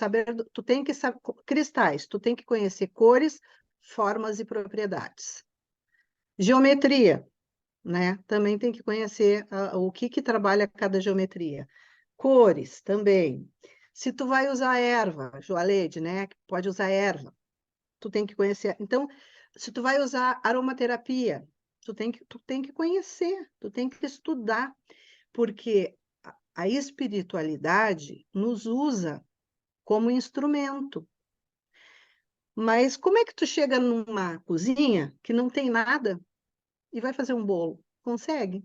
tu tem que saber cristais, tu tem que conhecer cores, formas e propriedades. Geometria, né? Também tem que conhecer o que trabalha cada geometria. Cores também. Se tu vai usar erva, Joalede, né? Pode usar erva. Tu tem que conhecer. Então, se tu vai usar aromaterapia, tu tem que conhecer, tu tem que estudar, porque a espiritualidade nos usa como instrumento. Mas como é que tu chega numa cozinha que não tem nada e vai fazer um bolo? Consegue?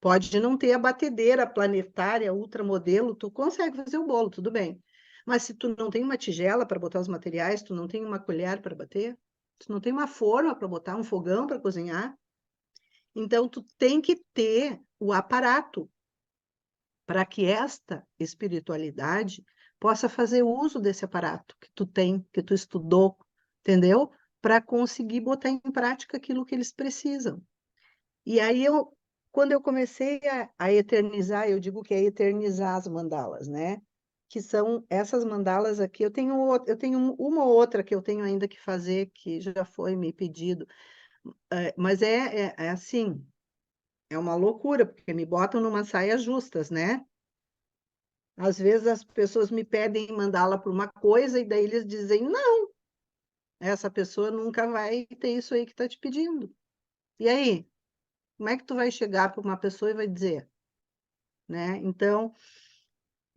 Pode não ter a batedeira planetária, ultramodelo, tu consegue fazer o bolo, tudo bem. Mas se tu não tem uma tigela para botar os materiais, tu não tem uma colher para bater, tu não tem uma forma para botar um fogão para cozinhar, então tu tem que ter o aparato para que esta espiritualidade possa fazer uso desse aparato que tu tem, que tu estudou, entendeu? Para conseguir botar em prática aquilo que eles precisam. E aí quando eu comecei a eternizar, eu digo que é eternizar as mandalas, né? Que são essas mandalas aqui. Eu tenho uma ou outra que eu tenho ainda que fazer, que já foi me pedido. Mas é assim, é uma loucura, porque me botam numa saia justas, né? Às vezes as pessoas me pedem mandala por uma coisa e daí eles dizem, não, essa pessoa nunca vai ter isso aí que está te pedindo. E aí? Como é que tu vai chegar para uma pessoa e vai dizer? Né? Então,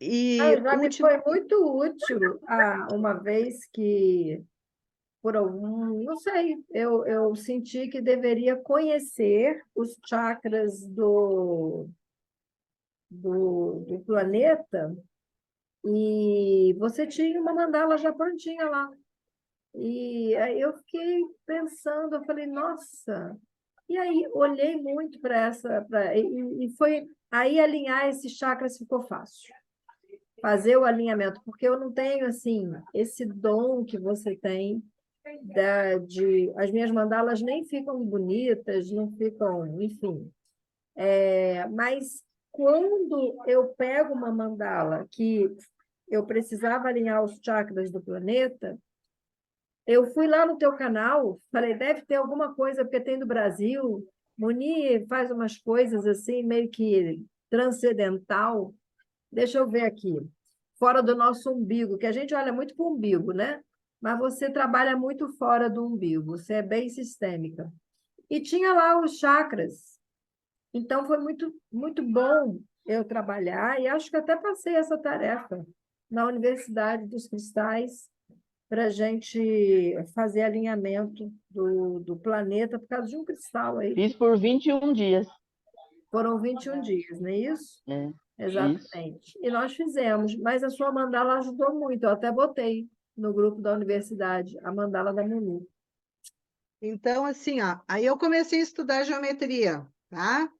Já me foi muito útil uma vez que, por algum, não sei, eu senti que deveria conhecer os chakras do planeta, e você tinha uma mandala já prontinha lá. E aí eu fiquei pensando, eu falei, nossa. E aí olhei muito para e foi aí alinhar esses chakras ficou fácil. Fazer o alinhamento, porque eu não tenho assim esse dom que você tem as minhas mandalas nem ficam bonitas, não ficam, enfim. Mas quando eu pego uma mandala que eu precisava alinhar os chakras do planeta, eu fui lá no teu canal, falei, deve ter alguma coisa, porque tem do Brasil. Moni faz umas coisas assim, meio que transcendental. Deixa eu ver aqui. Fora do nosso umbigo, que a gente olha muito para o umbigo, né? Mas você trabalha muito fora do umbigo, você é bem sistêmica. E tinha lá os chakras. Então foi muito, muito bom eu trabalhar, e acho que até passei essa tarefa na Universidade dos Cristais, para a gente fazer alinhamento do planeta por causa de um cristal aí. Fiz por 21 dias. Foram 21 dias, não é isso? É, Exatamente. isso. E nós fizemos, mas a sua mandala ajudou muito. Eu até botei no grupo da universidade a mandala da Manu. Então, assim, ó, aí eu comecei a estudar geometria, tá?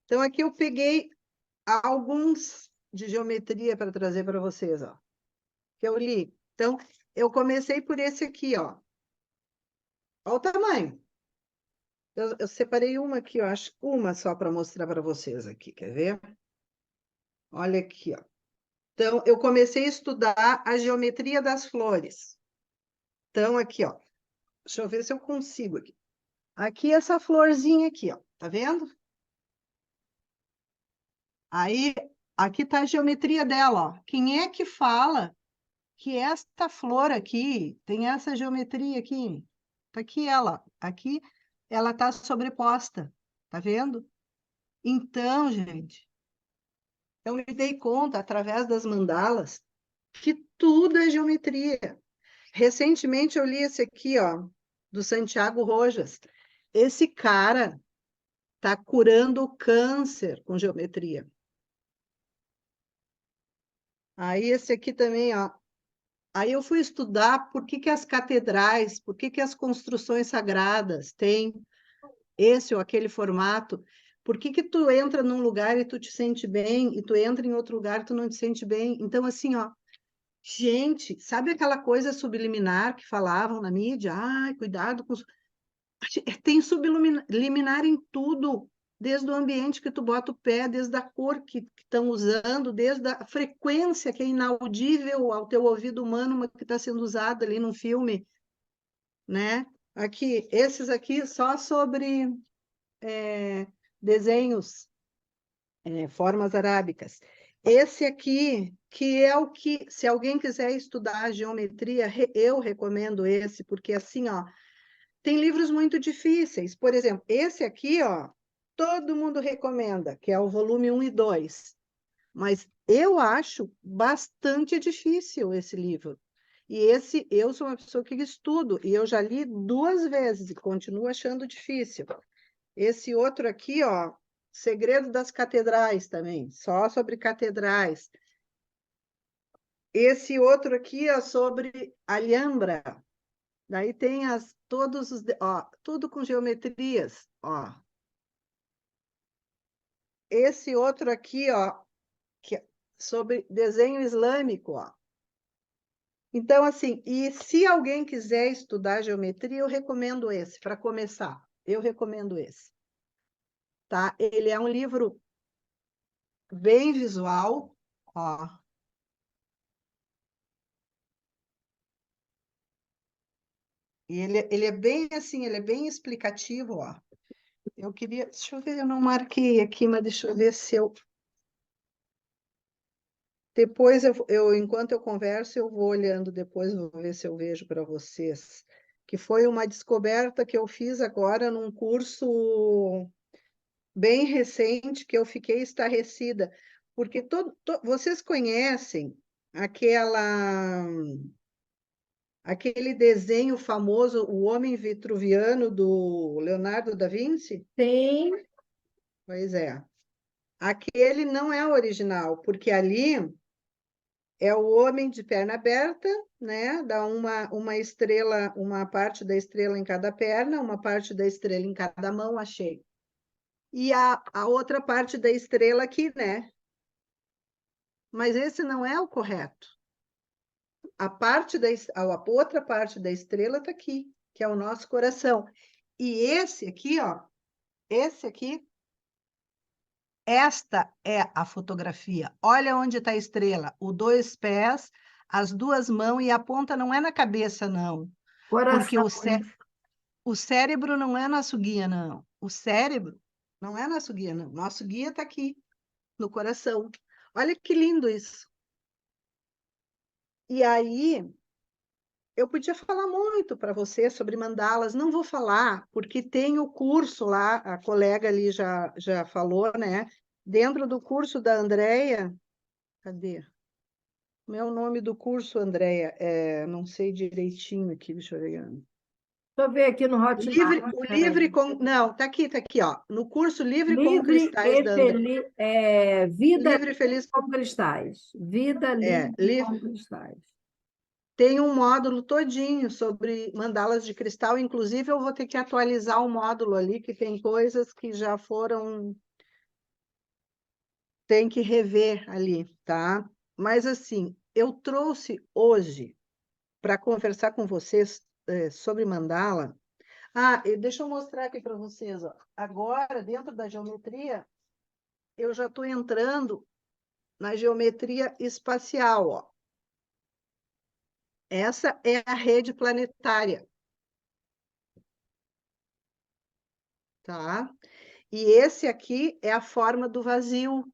Então, aqui eu peguei alguns de geometria para trazer para vocês, ó, que eu li. Então, eu comecei por esse aqui, ó. Olha o tamanho. Eu separei uma aqui, eu acho, uma só para mostrar para vocês aqui, quer ver? Olha aqui, ó. Então, eu comecei a estudar a geometria das flores. Então, aqui, ó. Deixa eu ver se eu consigo aqui. Aqui, essa florzinha aqui, ó. Tá vendo? Aí, aqui tá a geometria dela, ó. Quem é que fala que esta flor aqui tem essa geometria aqui? Tá aqui ela. Aqui, ela tá sobreposta. Tá vendo? Então, gente, eu me dei conta, através das mandalas, que tudo é geometria. Recentemente eu li esse aqui, ó, do Santiago Rojas. Esse cara está curando o câncer com geometria. Aí esse aqui também, ó. Aí eu fui estudar por que as catedrais, por que as construções sagradas têm esse ou aquele formato. Por que tu entra num lugar e tu te sente bem, e tu entra em outro lugar e tu não te sente bem? Então, assim, ó, gente, sabe aquela coisa subliminar que falavam na mídia? Ai, cuidado com... Tem subliminar em tudo, desde o ambiente que tu bota o pé, desde a cor que estão usando, desde a frequência que é inaudível ao teu ouvido humano, mas que está sendo usada ali num filme, né? Aqui, esses aqui só sobre desenhos, formas arábicas. Esse aqui, que é o que, se alguém quiser estudar geometria, eu recomendo esse, porque assim, ó, tem livros muito difíceis. Por exemplo, esse aqui, ó, todo mundo recomenda, que é o volume 1 e 2. Mas eu acho bastante difícil esse livro. E esse, eu sou uma pessoa que estudo, e eu já li 2 vezes e continuo achando difícil. Esse outro aqui, ó, Segredo das Catedrais também, só sobre catedrais. Esse outro aqui é sobre Alhambra. Daí tem todos os, ó, tudo com geometrias, ó. Esse outro aqui, ó, que é sobre desenho islâmico, ó. Então, assim, e se alguém quiser estudar geometria, eu recomendo esse, para começar. Eu recomendo esse. Tá? Ele é um livro bem visual, ó. E ele é bem assim, ele é bem explicativo, ó. Eu queria, deixa eu ver, eu não marquei aqui, mas deixa eu ver se eu... Depois, enquanto eu converso, eu vou olhando depois, vou ver se eu vejo para vocês. Que foi uma descoberta que eu fiz agora num curso bem recente, que eu fiquei estarrecida. Porque vocês conhecem aquele desenho famoso, O Homem Vitruviano, do Leonardo da Vinci? Tem. Pois é. Aquele não é o original, porque ali é o homem de perna aberta, né? Dá uma estrela, uma parte da estrela em cada perna, uma parte da estrela em cada mão, achei. E a outra parte da estrela aqui, né? Mas esse não é o correto. A outra parte da estrela está aqui, que é o nosso coração. E esse aqui, ó, esse aqui, esta é a fotografia. Olha onde está a estrela. Os 2 pés, as 2 mãos e a ponta não é na cabeça, não. Porque Coração. o cérebro não é nosso guia, não. O cérebro não é nosso guia, não. Nosso guia está aqui, no coração. Olha que lindo isso. E aí, eu podia falar muito para você sobre mandalas, não vou falar, porque tem o curso lá, a colega ali já falou, né? Dentro do curso da Andrea, cadê? Como é o nome do curso, Andrea? Não sei direitinho aqui, deixa eu ver. Deixa eu ver aqui no Hotmart. Não, tá aqui, ó. No curso Livre como Livre Cristais e da Andrea. Vida Livre e livre Feliz. como cristais. Vida livre como cristais. Tem um módulo todinho sobre mandalas de cristal, inclusive eu vou ter que atualizar o módulo ali, que tem coisas que já foram... Tem que rever ali, tá? Mas assim, eu trouxe hoje para conversar com vocês sobre mandala. E deixa eu mostrar aqui para vocês, ó. Agora, dentro da geometria, eu já estou entrando na geometria espacial, ó. Essa é a rede planetária, tá? E esse aqui é a forma do vazio.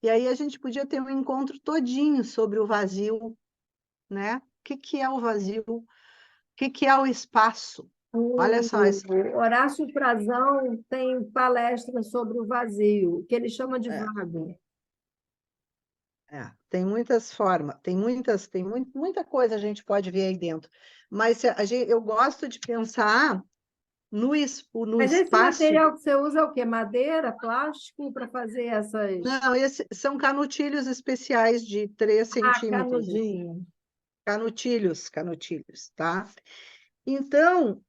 E aí a gente podia ter um encontro todinho sobre o vazio, né? O que é o vazio? O que é o espaço? Olha só. O Horácio Frazão tem palestra sobre o vazio, que ele chama de vago. Tem muitas formas, muita coisa a gente pode ver aí dentro. Mas eu gosto de pensar no Mas esse espaço. material que você usa é o quê? Madeira, plástico, para fazer essas... Não, esses são canutilhos especiais de 3 centímetros. canudinho. Canutilhos, tá? Então,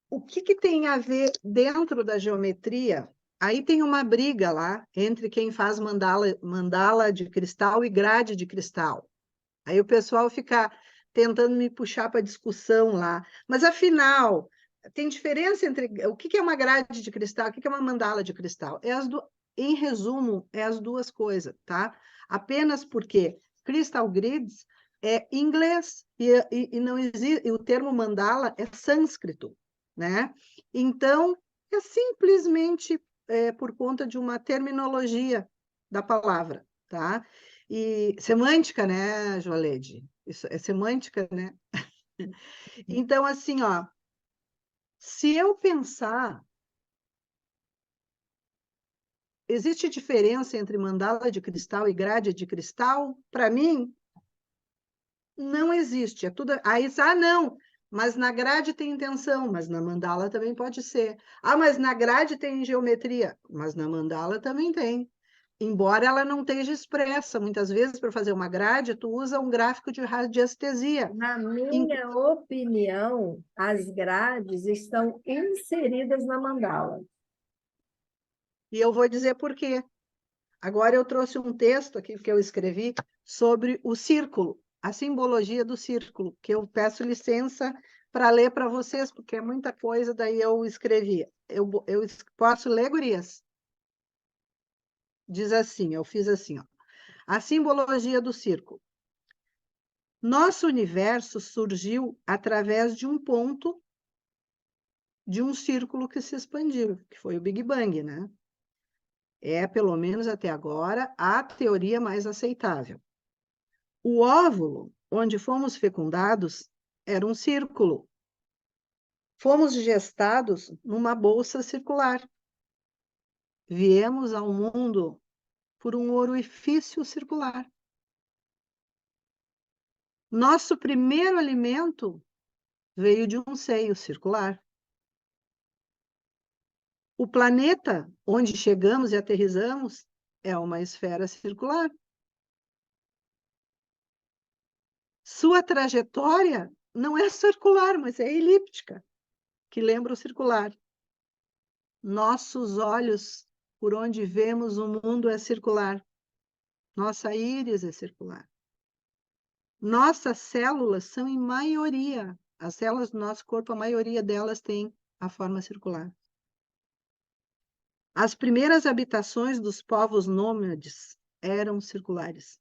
o que que tem a ver dentro da geometria? Aí tem uma briga lá entre quem faz mandala de cristal e grade de cristal. Aí o pessoal fica tentando me puxar para discussão lá. Mas, afinal, tem diferença entre o que que é uma grade de cristal, o que que é uma mandala de cristal? Em resumo, é as duas coisas, tá? Apenas porque crystal grids é inglês e não existe, e o termo mandala é sânscrito, né? Então, é simplesmente por conta de uma terminologia da palavra, tá? E semântica, né, Joalede? Isso é semântica, né? Então, assim, ó, se eu pensar, existe diferença entre mandala de cristal e grade de cristal? Para mim, não existe. É tudo. Aí, não, mas na grade tem intenção, mas na mandala também pode ser. Ah, mas na grade tem geometria, mas na mandala também tem. Embora ela não esteja expressa, muitas vezes para fazer uma grade, tu usa um gráfico de radiestesia. Na minha opinião, as grades estão inseridas na mandala. E eu vou dizer por quê. Agora eu trouxe um texto aqui que eu escrevi sobre o círculo, a simbologia do círculo, que eu peço licença para ler para vocês, porque é muita coisa, daí eu escrevi. Eu posso ler, gurias? Diz assim, eu fiz assim, ó. A simbologia do círculo. Nosso universo surgiu através de um ponto de um círculo que se expandiu, que foi o Big Bang, né? É, pelo menos até agora, a teoria mais aceitável. O óvulo, onde fomos fecundados, era um círculo. Fomos gestados numa bolsa circular. Viemos ao mundo por um orifício circular. Nosso primeiro alimento veio de um seio circular. O planeta onde chegamos e aterrissamos é uma esfera circular. Sua trajetória não é circular, mas é elíptica, que lembra o circular. Nossos olhos, por onde vemos o mundo, é circular. Nossa íris é circular. Nossas células são, em maioria, as células do nosso corpo, a maioria delas tem a forma circular. As primeiras habitações dos povos nômades eram circulares.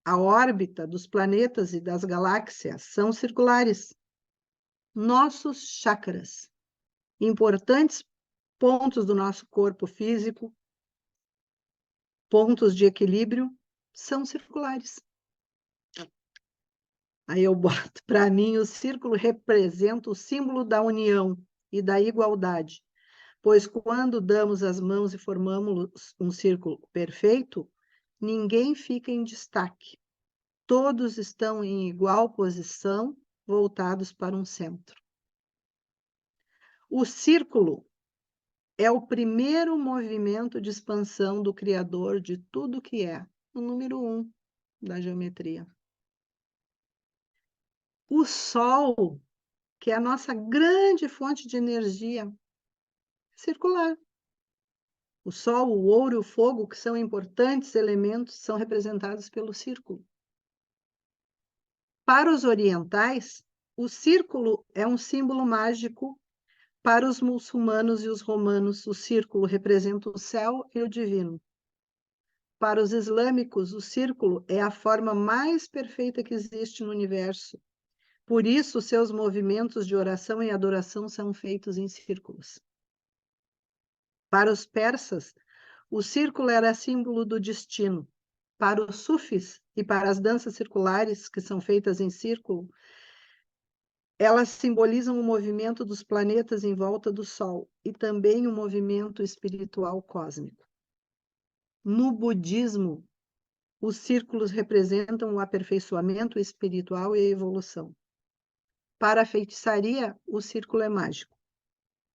A órbita dos planetas e das galáxias são circulares. Nossos chakras, importantes pontos do nosso corpo físico, pontos de equilíbrio, são circulares. Aí eu boto, para mim, o círculo representa o símbolo da união e da igualdade, pois quando damos as mãos e formamos um círculo perfeito, ninguém fica em destaque. Todos estão em igual posição, voltados para um centro. O círculo é o primeiro movimento de expansão do Criador de tudo que é, o número 1 da geometria. O Sol, que é a nossa grande fonte de energia, é circular. O Sol, o ouro e o fogo, que são importantes elementos, são representados pelo círculo. Para os orientais, o círculo é um símbolo mágico. Para os muçulmanos e os romanos, o círculo representa o céu e o divino. Para os islâmicos, o círculo é a forma mais perfeita que existe no universo. Por isso, seus movimentos de oração e adoração são feitos em círculos. Para os persas, o círculo era símbolo do destino. Para os sufis e para as danças circulares, que são feitas em círculo, elas simbolizam o movimento dos planetas em volta do Sol e também o movimento espiritual cósmico. No budismo, os círculos representam o aperfeiçoamento espiritual e a evolução. Para a feitiçaria, o círculo é mágico.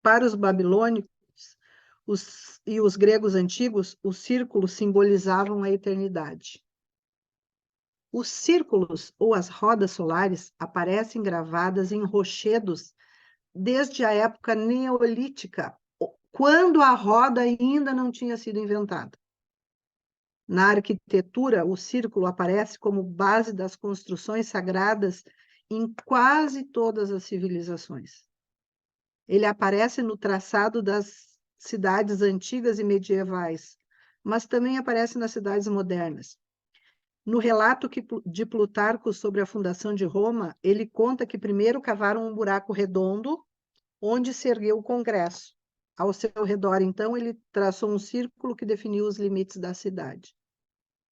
Para os babilônicos e os gregos antigos, os círculos simbolizavam a eternidade. Os círculos ou as rodas solares aparecem gravadas em rochedos desde a época neolítica, quando a roda ainda não tinha sido inventada. Na arquitetura, o círculo aparece como base das construções sagradas em quase todas as civilizações. Ele aparece no traçado das cidades antigas e medievais, mas também aparece nas cidades modernas. No relato de Plutarco sobre a fundação de Roma, ele conta que primeiro cavaram um buraco redondo onde se ergueu o Congresso. Ao seu redor, então, ele traçou um círculo que definiu os limites da cidade.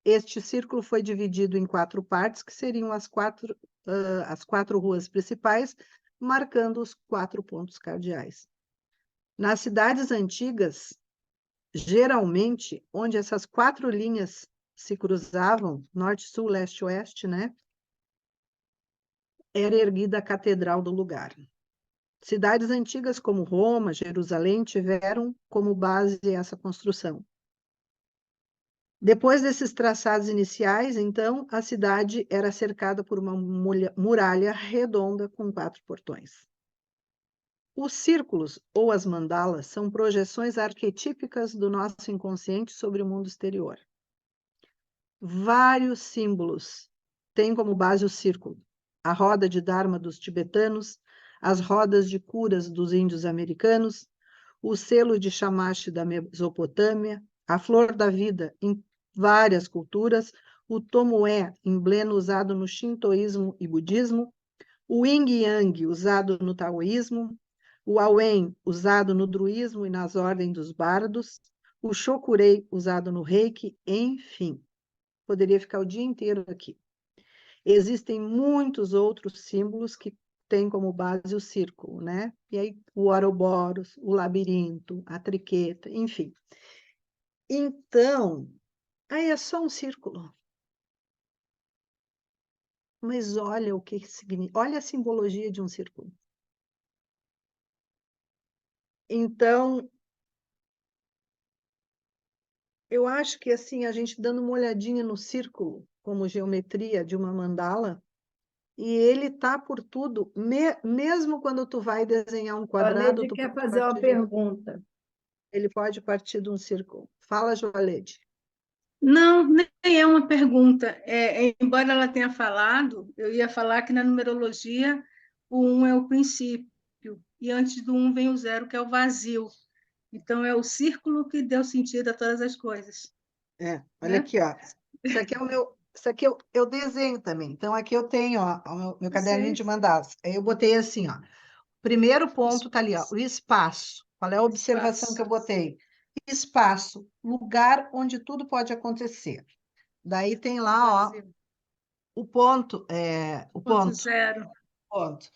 Este círculo foi dividido em 4 partes, que seriam as quatro ruas principais, marcando os 4 pontos cardeais. Nas cidades antigas, geralmente, onde essas 4 linhas se cruzavam, norte, sul, leste, oeste, né? Era erguida a catedral do lugar. Cidades antigas como Roma, Jerusalém, tiveram como base essa construção. Depois desses traçados iniciais, então, a cidade era cercada por uma muralha redonda com 4 portões. Os círculos ou as mandalas são projeções arquetípicas do nosso inconsciente sobre o mundo exterior. Vários símbolos têm como base o círculo, a roda de Dharma dos tibetanos, as rodas de curas dos índios americanos, o selo de Shamash da Mesopotâmia, a flor da vida em várias culturas, o tomoe, emblema usado no shintoísmo e budismo, o yin yang, usado no taoísmo, o awen, usado no druismo e nas ordens dos bardos, o shokurei, usado no reiki, enfim. Poderia ficar o dia inteiro aqui. Existem muitos outros símbolos que têm como base o círculo, né? E aí o Ouroboros, o labirinto, a triqueta, enfim. Então, aí é só um círculo. Mas olha o que significa, olha a simbologia de um círculo. Então, eu acho que assim, a gente dando uma olhadinha no círculo, como geometria de uma mandala, e ele tá por tudo, mesmo quando tu vai desenhar um A quadrado, Lede tu quer pode fazer uma partir pergunta. ele pode partir de um círculo. Fala, Joalede. Não, nem é uma pergunta. Embora ela tenha falado, eu ia falar que na numerologia o 1 é o princípio, e antes do 1 vem o 0, que é o vazio. Então, é o círculo que deu sentido a todas as coisas. Olha Né? aqui, ó. Isso aqui é o meu. Isso aqui eu desenho também. Então, aqui eu tenho, ó, o meu caderninho de mandalas. Aí eu botei assim, ó. Primeiro ponto tá ali, ó, o espaço. Qual é a observação que eu botei? Espaço, lugar onde tudo pode acontecer. Daí tem lá, ó, Vazio. o ponto, o Ponto ponto, zero. ponto.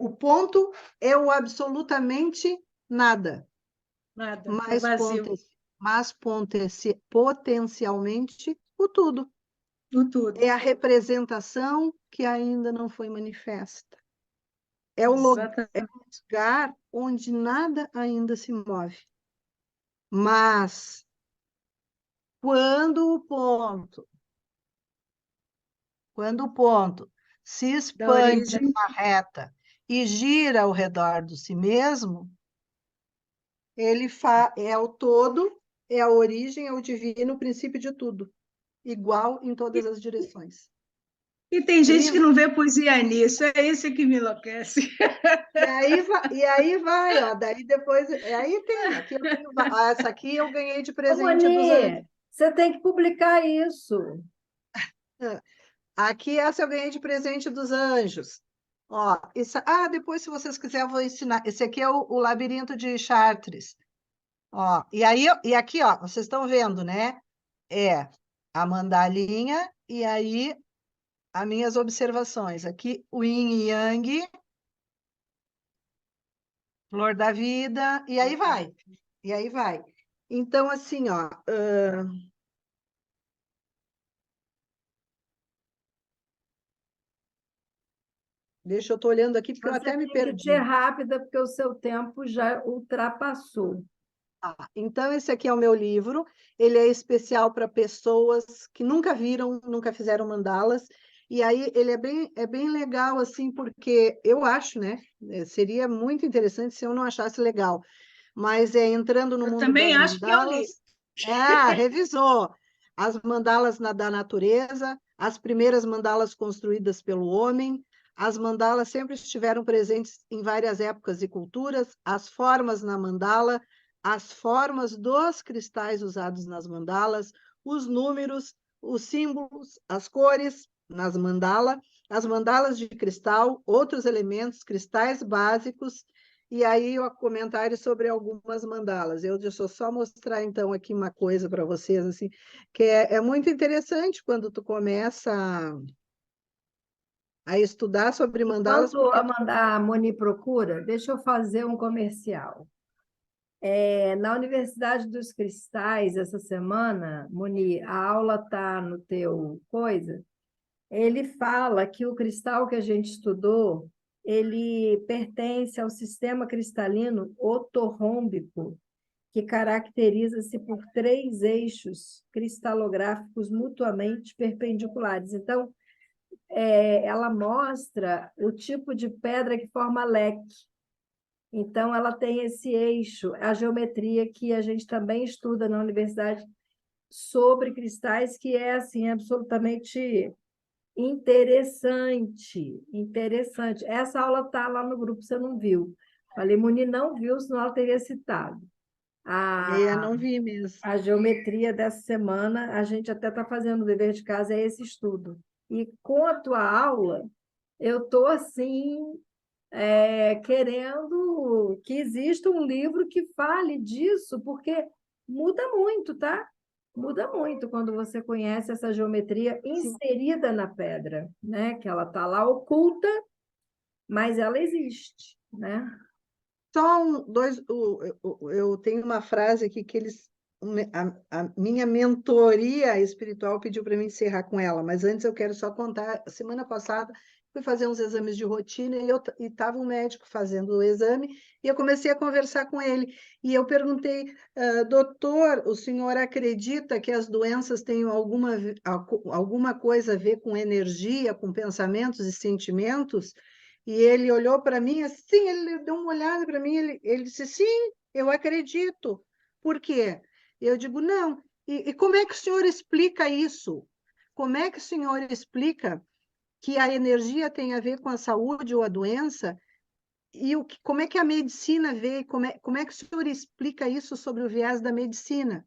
O ponto é o absolutamente nada, Nada. É mas vazio. potencialmente o tudo. O tudo. É a representação que ainda não foi manifesta. É o Exatamente. lugar onde nada ainda se move. Mas quando o ponto se Da expande origem. na reta e gira ao redor de si mesmo, ele é o todo, é a origem, é o divino, o princípio de tudo, igual em todas as direções. E tem gente que Lindo. não vê poesia nisso, é isso que me enlouquece. E aí vai, ó, daí depois, aí tem, aqui eu tenho, essa aqui eu ganhei de Ô, presente dos Moni, você tem que publicar isso. Aqui essa eu ganhei de presente dos anjos. Ó, depois, se vocês quiserem, eu vou ensinar. Esse aqui é o labirinto de Chartres. Ó, e aqui, ó, vocês estão vendo, né? É a mandalinha e aí as minhas observações. Aqui o yin e yang, flor da vida, e aí vai. E aí vai. Então, assim, ó, Deixa eu estou olhando aqui, porque eu Você até me tem que perdi. ser rápida, porque o seu tempo já ultrapassou. Então, esse aqui é o meu livro. Ele é especial para pessoas que nunca viram, nunca fizeram mandalas. E aí ele é bem legal, assim, porque eu acho, né? Seria muito interessante se eu não achasse legal. Mas é entrando no Eu mundo também das acho que eu li. mandalas. Revisou. As mandalas da natureza, as primeiras mandalas construídas pelo homem. As mandalas sempre estiveram presentes em várias épocas e culturas. As formas na mandala, as formas dos cristais usados nas mandalas, os números, os símbolos, as cores nas mandalas, as mandalas de cristal, outros elementos, cristais básicos, e aí o comentário sobre algumas mandalas. Eu deixo só mostrar, então, aqui uma coisa para vocês, assim, que é muito interessante quando tu começa a estudar sobre mandalas, Enquanto porque a Moni procura, deixa eu fazer um comercial. Na Universidade dos Cristais, essa semana, Moni, a aula está no teu coisa. Ele fala que o cristal que a gente estudou, ele pertence ao sistema cristalino ortorrômbico, que caracteriza-se por 3 eixos cristalográficos mutuamente perpendiculares. Então, ela mostra o tipo de pedra que forma leque. Então, ela tem esse eixo, a geometria que a gente também estuda na universidade sobre cristais, que é assim absolutamente interessante, interessante. Essa aula está lá no grupo, você não viu. Falei, Muni não viu, senão ela teria citado. não vi mesmo. A geometria dessa semana, a gente até está fazendo o dever de casa, é esse estudo. E com a tua aula, eu estou assim, querendo que exista um livro que fale disso, porque muda muito, tá? Muda muito quando você conhece essa geometria Sim. inserida na pedra, né? Que ela está lá oculta, mas ela existe, né? Só dois. Eu tenho uma frase aqui que a minha mentoria espiritual pediu para mim encerrar com ela, mas antes eu quero só contar. Semana passada fui fazer uns exames de rotina e estava um médico fazendo o exame e eu comecei a conversar com ele e eu perguntei, doutor, o senhor acredita que as doenças tenham alguma coisa a ver com energia, com pensamentos e sentimentos? E ele olhou para mim assim, ele deu uma olhada para mim, ele disse, sim, eu acredito. Por quê? Eu digo, não. E como é que o senhor explica isso? Como é que o senhor explica que a energia tem a ver com a saúde ou a doença? E como é que a medicina vê? Como é que o senhor explica isso sobre o viés da medicina?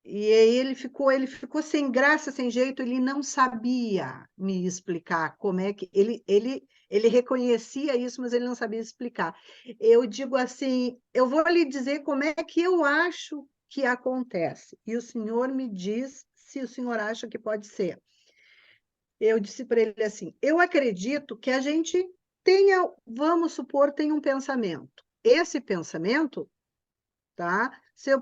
E aí ele ficou sem graça, sem jeito, ele não sabia me explicar como é que ele reconhecia isso, mas ele não sabia explicar. Eu digo assim, eu vou lhe dizer como é que eu acho que acontece, e o senhor me diz se o senhor acha que pode ser. Eu disse para ele assim, eu acredito que a gente tenha, vamos supor, tem um pensamento. Esse pensamento, tá?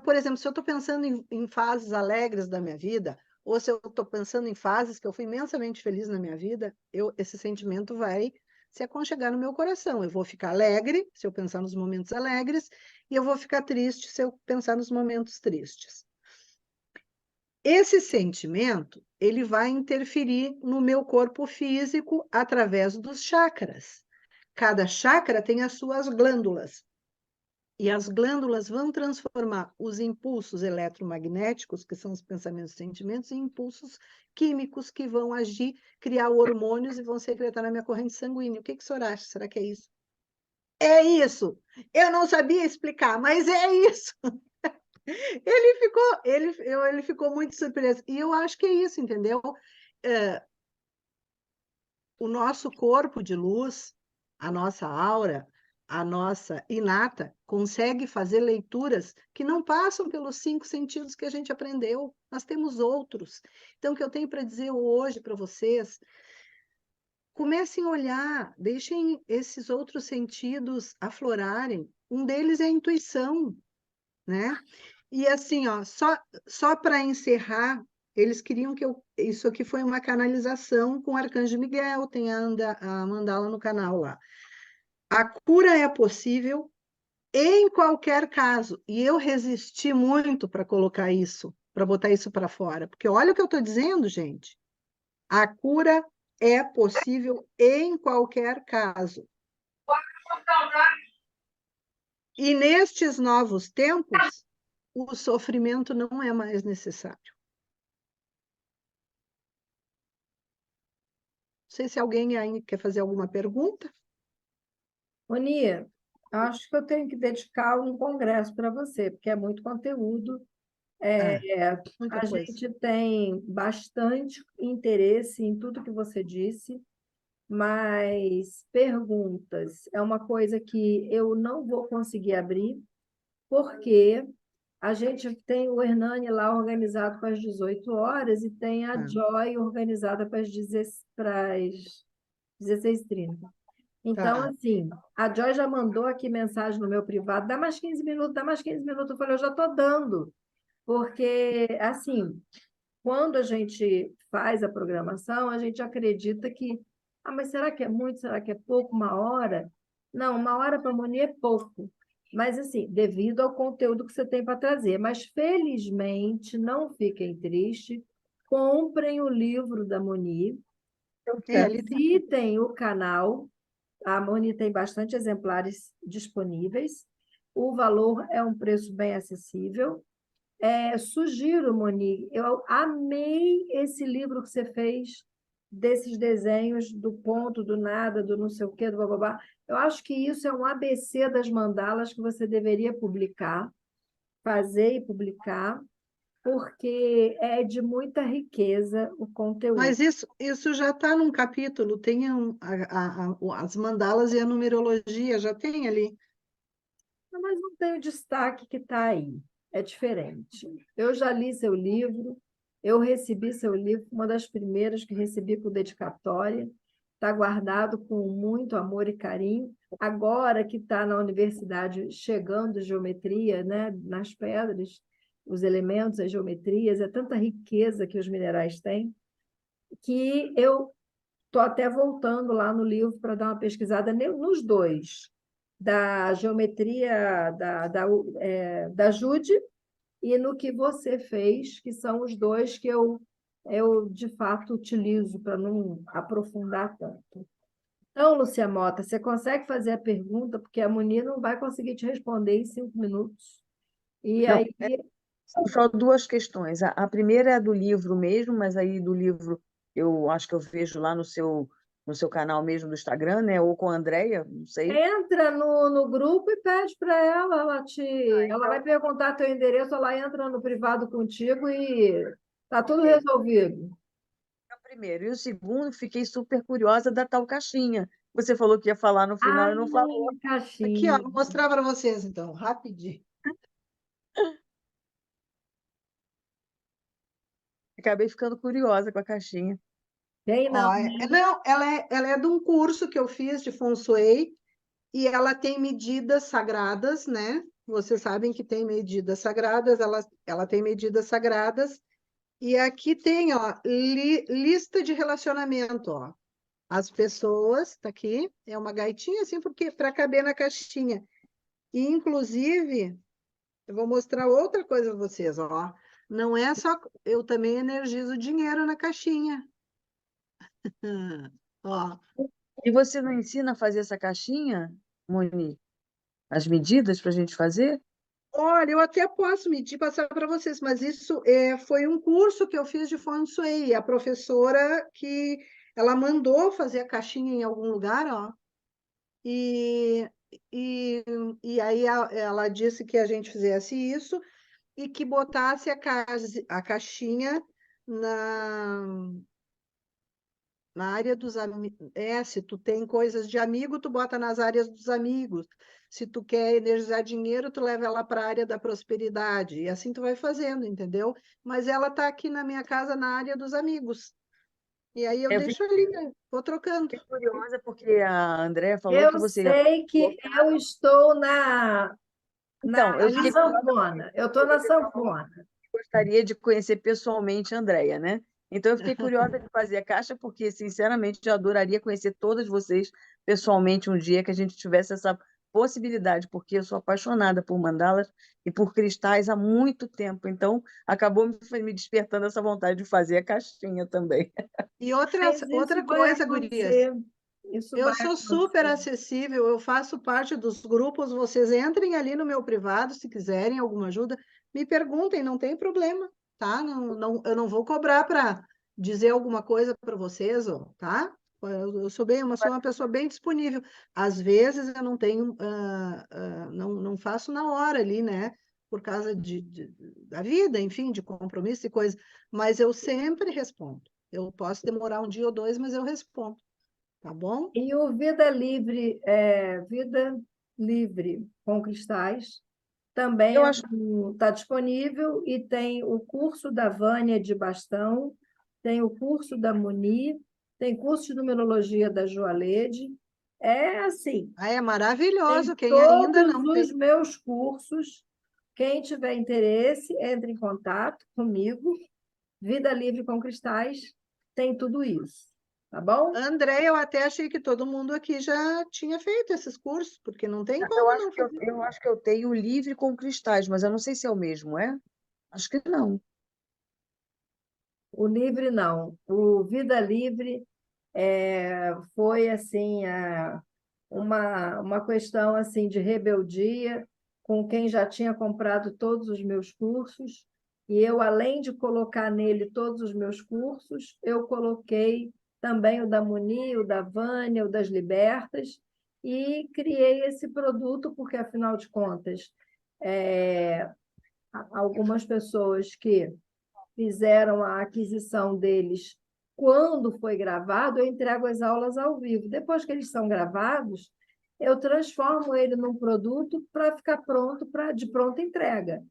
Por exemplo, se eu estou pensando em fases alegres da minha vida, ou se eu estou pensando em fases que eu fui imensamente feliz na minha vida, esse sentimento vai se aconchegar no meu coração. Eu vou ficar alegre se eu pensar nos momentos alegres, e eu vou ficar triste se eu pensar nos momentos tristes. Esse sentimento, ele vai interferir no meu corpo físico através dos chakras. Cada chakra tem as suas glândulas. E as glândulas vão transformar os impulsos eletromagnéticos, que são os pensamentos e sentimentos, em impulsos químicos que vão agir, criar hormônios e vão secretar na minha corrente sanguínea. O que o senhor acha? Será que é isso? É isso! Eu não sabia explicar, mas é isso! Ele ficou muito surpreso. E eu acho que é isso, entendeu? O nosso corpo de luz, a nossa aura, a nossa inata, consegue fazer leituras que não passam pelos 5 sentidos que a gente aprendeu. Nós temos outros. Então, o que eu tenho para dizer hoje para vocês, comecem a olhar, deixem esses outros sentidos aflorarem. Um deles é a intuição, né? E assim, ó, só para encerrar, Eles queriam que eu... Isso aqui foi uma canalização com o Arcanjo Miguel, tem a mandala no canal lá. A cura é possível em qualquer caso. E eu resisti muito para colocar isso, para botar isso para fora. Porque olha o que eu estou dizendo, gente. A cura é possível em qualquer caso. E nestes novos tempos, o sofrimento não é mais necessário. Não sei se alguém aí quer fazer alguma pergunta. Moni, acho que eu tenho que dedicar um congresso para você, porque é muito conteúdo. Muita A coisa. gente tem bastante interesse em tudo que você disse, mas perguntas é uma coisa que eu não vou conseguir abrir, porque a gente tem o Hernani lá organizado para as 18 horas e tem a Joy organizada para as 16h30. Então, Tá. assim, a Joy já mandou aqui mensagem no meu privado, dá mais 15 minutos, dá mais 15 minutos. Eu falei, eu já estou dando, porque, assim, quando a gente faz a programação, a gente acredita que, mas será que é muito? Será que é pouco? Uma hora? Não, uma hora para a Moni é pouco. Mas, assim, devido ao conteúdo que você tem para trazer. Mas, felizmente, não fiquem tristes, comprem o livro da Moni, Ali tá. visitem o canal. A Moni tem bastante exemplares disponíveis. O valor é um preço bem acessível. Sugiro, Moni, eu amei esse livro que você fez, desses desenhos do ponto, do nada, do não sei o quê, do bababá. Eu acho que isso é um ABC das mandalas que você deveria publicar, fazer e publicar, porque é de muita riqueza o conteúdo. Mas isso já está num capítulo, tem as mandalas e a numerologia, já tem ali. Mas não tem o destaque que está aí. É diferente. Eu já li seu livro, eu recebi seu livro, uma das primeiras que recebi por dedicatória. Está guardado com muito amor e carinho. Agora que está na universidade chegando geometria, né, nas pedras, os elementos, as geometrias, é tanta riqueza que os minerais têm, que eu estou até voltando lá no livro para dar uma pesquisada nos dois, da geometria da Jude e no que você fez, que são os dois que eu de fato utilizo para não aprofundar tanto. Então, Lúcia Mota, você consegue fazer a pergunta, porque a Moni não vai conseguir te responder em 5 minutos. E Não, aí, são só duas questões. A primeira é do livro mesmo, mas aí do livro eu acho que eu vejo lá no seu canal mesmo do Instagram, né? Ou com a Andrea, não sei. entra no grupo e pede para ela, ela vai perguntar teu endereço, ela entra no privado contigo e tá tudo Ok. resolvido. É o primeiro. E o segundo, fiquei super curiosa da tal caixinha. Você falou que ia falar no final Ai, e não falou. Aqui, ó, caixinha. vou mostrar para vocês, então, rapidinho. Acabei ficando curiosa com a caixinha. Tem não, Ó, né? não, ela é de um curso que eu fiz de Feng Shui e ela tem medidas sagradas, né? Vocês sabem que tem medidas sagradas, ela tem medidas sagradas. E aqui tem, ó, lista de relacionamento, ó. As pessoas, tá aqui, é uma gaitinha assim, porque para caber na caixinha. E, inclusive, eu vou mostrar outra coisa para vocês, ó. Não é só, eu também energizo dinheiro na caixinha. Ó, E você não ensina a fazer essa caixinha, Moni? As medidas para a gente fazer? olha, eu até posso medir, passar para vocês, mas isso foi um curso que eu fiz de Feng Shui. A professora que ela mandou fazer a caixinha em algum lugar, ó. E, e, e aí ela disse que a gente fizesse isso e que botasse a caixinha na, na área dos amigos. Se tu tem coisas de amigo, tu bota nas áreas dos amigos. Se tu quer energizar dinheiro, tu leva ela para a área da prosperidade. E assim tu vai fazendo, entendeu? Mas ela está aqui na minha casa na área dos amigos. E aí eu Eu deixo ali, né? Vou trocando. fiquei curiosa porque a Andrea falou que Eu você ia sei que colocar. eu estou na Então, eu na fiquei curiosa sanfona. Eu estou na sanfona. gostaria de conhecer pessoalmente a Andréia, né? Então, eu fiquei curiosa de fazer a caixa, porque, sinceramente, eu adoraria conhecer todas vocês pessoalmente um dia que a gente tivesse essa possibilidade, porque eu sou apaixonada por mandalas e por cristais há muito tempo. Então, acabou me despertando essa vontade de fazer a caixinha também. E Mas outra isso vai coisa, gurias, acontecer. Isso eu vai sou super acontecer. acessível, eu faço parte dos grupos, vocês entrem ali no meu privado, se quiserem alguma ajuda, me perguntem, não tem problema, tá? Eu não vou cobrar para dizer alguma coisa para vocês, ó, tá? Eu sou uma pessoa bem disponível. Às vezes eu não tenho, não faço na hora ali, né? Por causa da vida, enfim, de compromisso e coisa, mas eu sempre respondo. Eu posso demorar um dia ou dois, mas eu respondo. Tá bom? E o Vida Livre com Cristais também Eu acho está disponível e tem o curso da Vânia de Bastão, tem o curso da Muni, tem curso de numerologia da Joalede. É assim, Ah, é tem maravilhoso. Quem ainda todos não os tem. meus cursos. Quem tiver interesse, entre em contato comigo. Vida Livre com Cristais tem tudo isso, tá bom? André, eu até achei que todo mundo aqui já tinha feito esses cursos, porque não tem eu como acho não que fazer. eu acho que eu tenho o livre com cristais, mas eu não sei se é o mesmo, é? Acho que não. O Livre não. O Vida Livre foi assim uma questão assim de rebeldia com quem já tinha comprado todos os meus cursos e eu, além de colocar nele todos os meus cursos, eu coloquei também o da Muni, o da Vânia, o das Libertas e criei esse produto porque, afinal de contas, algumas pessoas que fizeram a aquisição deles quando foi gravado, eu entrego as aulas ao vivo. Depois que eles são gravados, eu transformo ele num produto para ficar pronto de pronta entrega.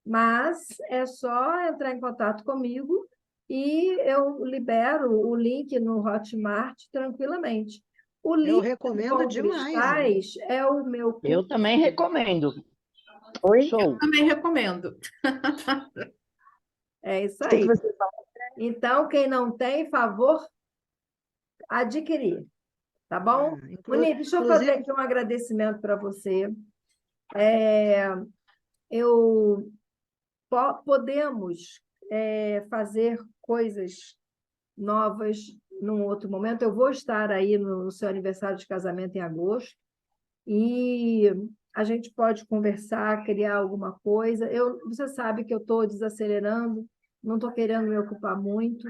Mas é só entrar em contato comigo e eu libero o link no Hotmart tranquilamente. O Eu link recomendo com demais, viu? cristais é o meu Eu curso. também recomendo. Oi? Show. Também recomendo. É isso O que aí. você fala? Então, quem não tem, favor, adquirir. Tá bom? Moni, deixa eu fazer Inclusive, aqui um agradecimento para você. Eu podemos fazer coisas novas num outro momento. Eu vou estar aí no seu aniversário de casamento em agosto e a gente pode conversar, criar alguma coisa. Você sabe que eu estou desacelerando, não estou querendo me ocupar muito,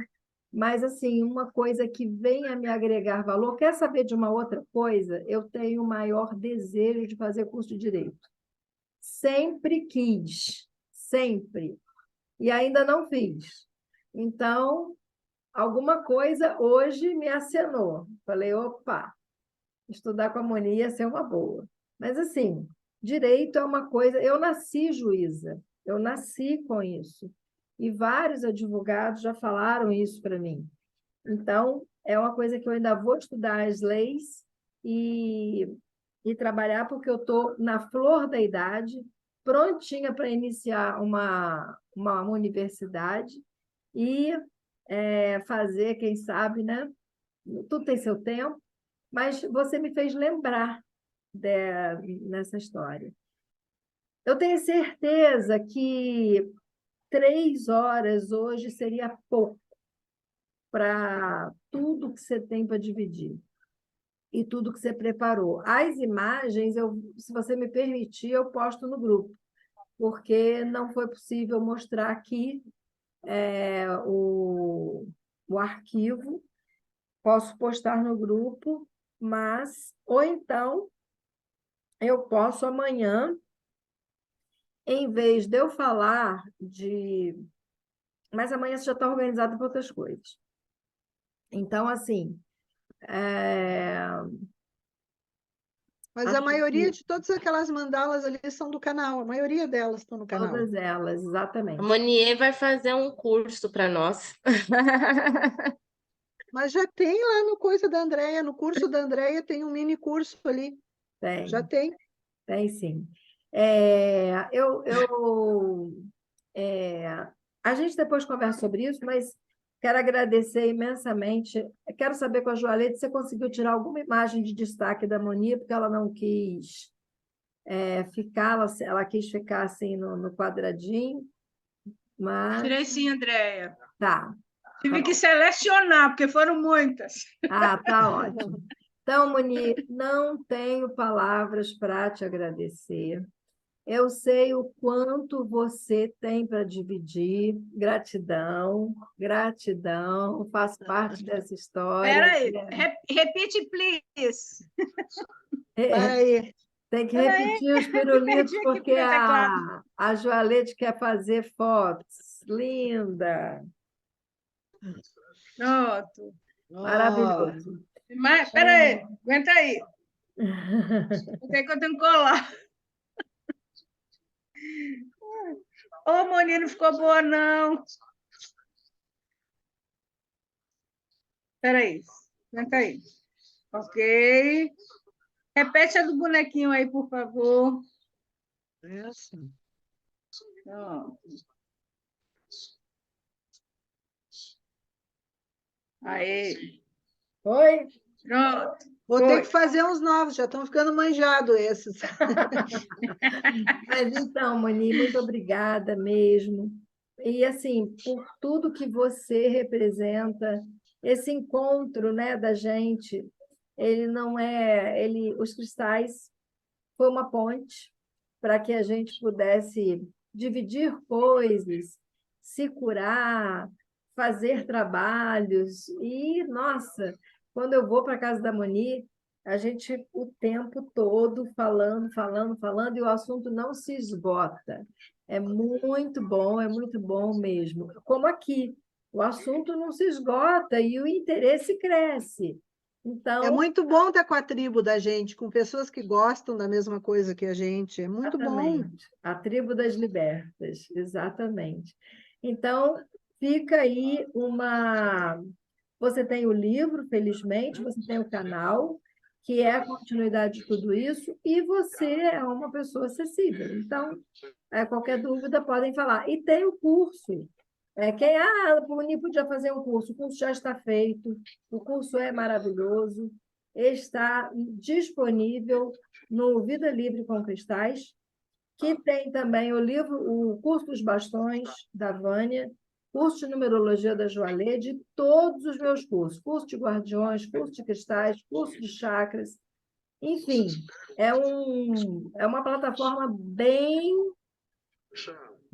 mas assim, uma coisa que venha me agregar valor. Quer saber de uma outra coisa? Eu tenho o maior desejo de fazer curso de direito. Sempre quis, sempre. E ainda não fiz. Então, alguma coisa hoje me acenou. Falei, opa, estudar com a Moni ia ser uma boa. Mas, assim, direito é uma coisa. Eu nasci juíza, eu nasci com isso. E vários advogados já falaram isso para mim. Então, é uma coisa que eu ainda vou estudar as leis e trabalhar, porque eu estou na flor da idade, prontinha para iniciar uma universidade e fazer, quem sabe, né? Tudo tem seu tempo, mas você me fez lembrar nessa história. Eu tenho certeza que 3 horas hoje seria pouco para tudo que você tem para dividir e tudo que você preparou. As imagens, se você me permitir, eu posto no grupo, porque não foi possível mostrar aqui o arquivo. Posso postar no grupo, mas ou então eu posso amanhã, em vez de eu falar de. Mas amanhã você já está organizado para outras coisas. Então, assim, mas a acho maioria que de todas aquelas mandalas ali são do canal, a maioria delas estão no canal. todas elas, A exatamente. Monier vai fazer um curso para nós. Mas já tem lá no coisa da Andréia, no curso da Andréia tem um mini curso ali. Já Tem. tem. Tem sim. Eu A gente depois conversa sobre isso, mas quero agradecer imensamente. Quero saber com a Joalete se você conseguiu tirar alguma imagem de destaque da Moni, porque ela não quis ficar, ela quis ficar assim no quadradinho, mas Tirei sim, Andréia. tá. Tive que selecionar, porque foram muitas. Tá ótimo. Então, Moni, não tenho palavras para te agradecer. Eu sei o quanto você tem para dividir. Gratidão, gratidão, faço parte dessa história. Espera aí, repite, please. Aí, Tem que Espera aí, repetir os perdi pirulitos, aqui porque no meu teclado. a Joalete quer fazer fotos. Linda, Pronto. ó, maravilhoso. Mas, espera aí, aguenta aí. Até que eu tenho que colar. Ô, Moni, não ficou boa, não. Espera aí, aguenta aí. Ok. Repete a do bonequinho aí, por favor. essa. Pronto. Aí, Oi? pronto. Vou ter Foi. que fazer uns novos, já estão ficando manjados esses. Mas então, Moni, muito obrigada mesmo. E assim, por tudo que você representa, esse encontro, né, da gente, ele não é, os cristais foi uma ponte para que a gente pudesse dividir coisas, se curar, fazer trabalhos. E, nossa, quando eu vou para a casa da Moni, a gente o tempo todo falando, falando, falando, e o assunto não se esgota. É muito bom mesmo. Como aqui, o assunto não se esgota e o interesse cresce. É Então, muito bom estar com a tribo da gente, com pessoas que gostam da mesma coisa que a gente. É muito bom. exatamente. A tribo das libertas, exatamente. Então, fica aí uma. Você tem o livro, felizmente, você tem o canal, que é a continuidade de tudo isso, e você é uma pessoa acessível. Então, qualquer dúvida, podem falar. E tem o curso. O Uni podia fazer um curso, o curso já está feito, o curso é maravilhoso, está disponível no Vida Livre com Cristais, que tem também o curso dos bastões da Vânia, curso de numerologia da Joalê, todos os meus cursos, curso de guardiões, curso de cristais, curso de chakras, enfim, é uma plataforma bem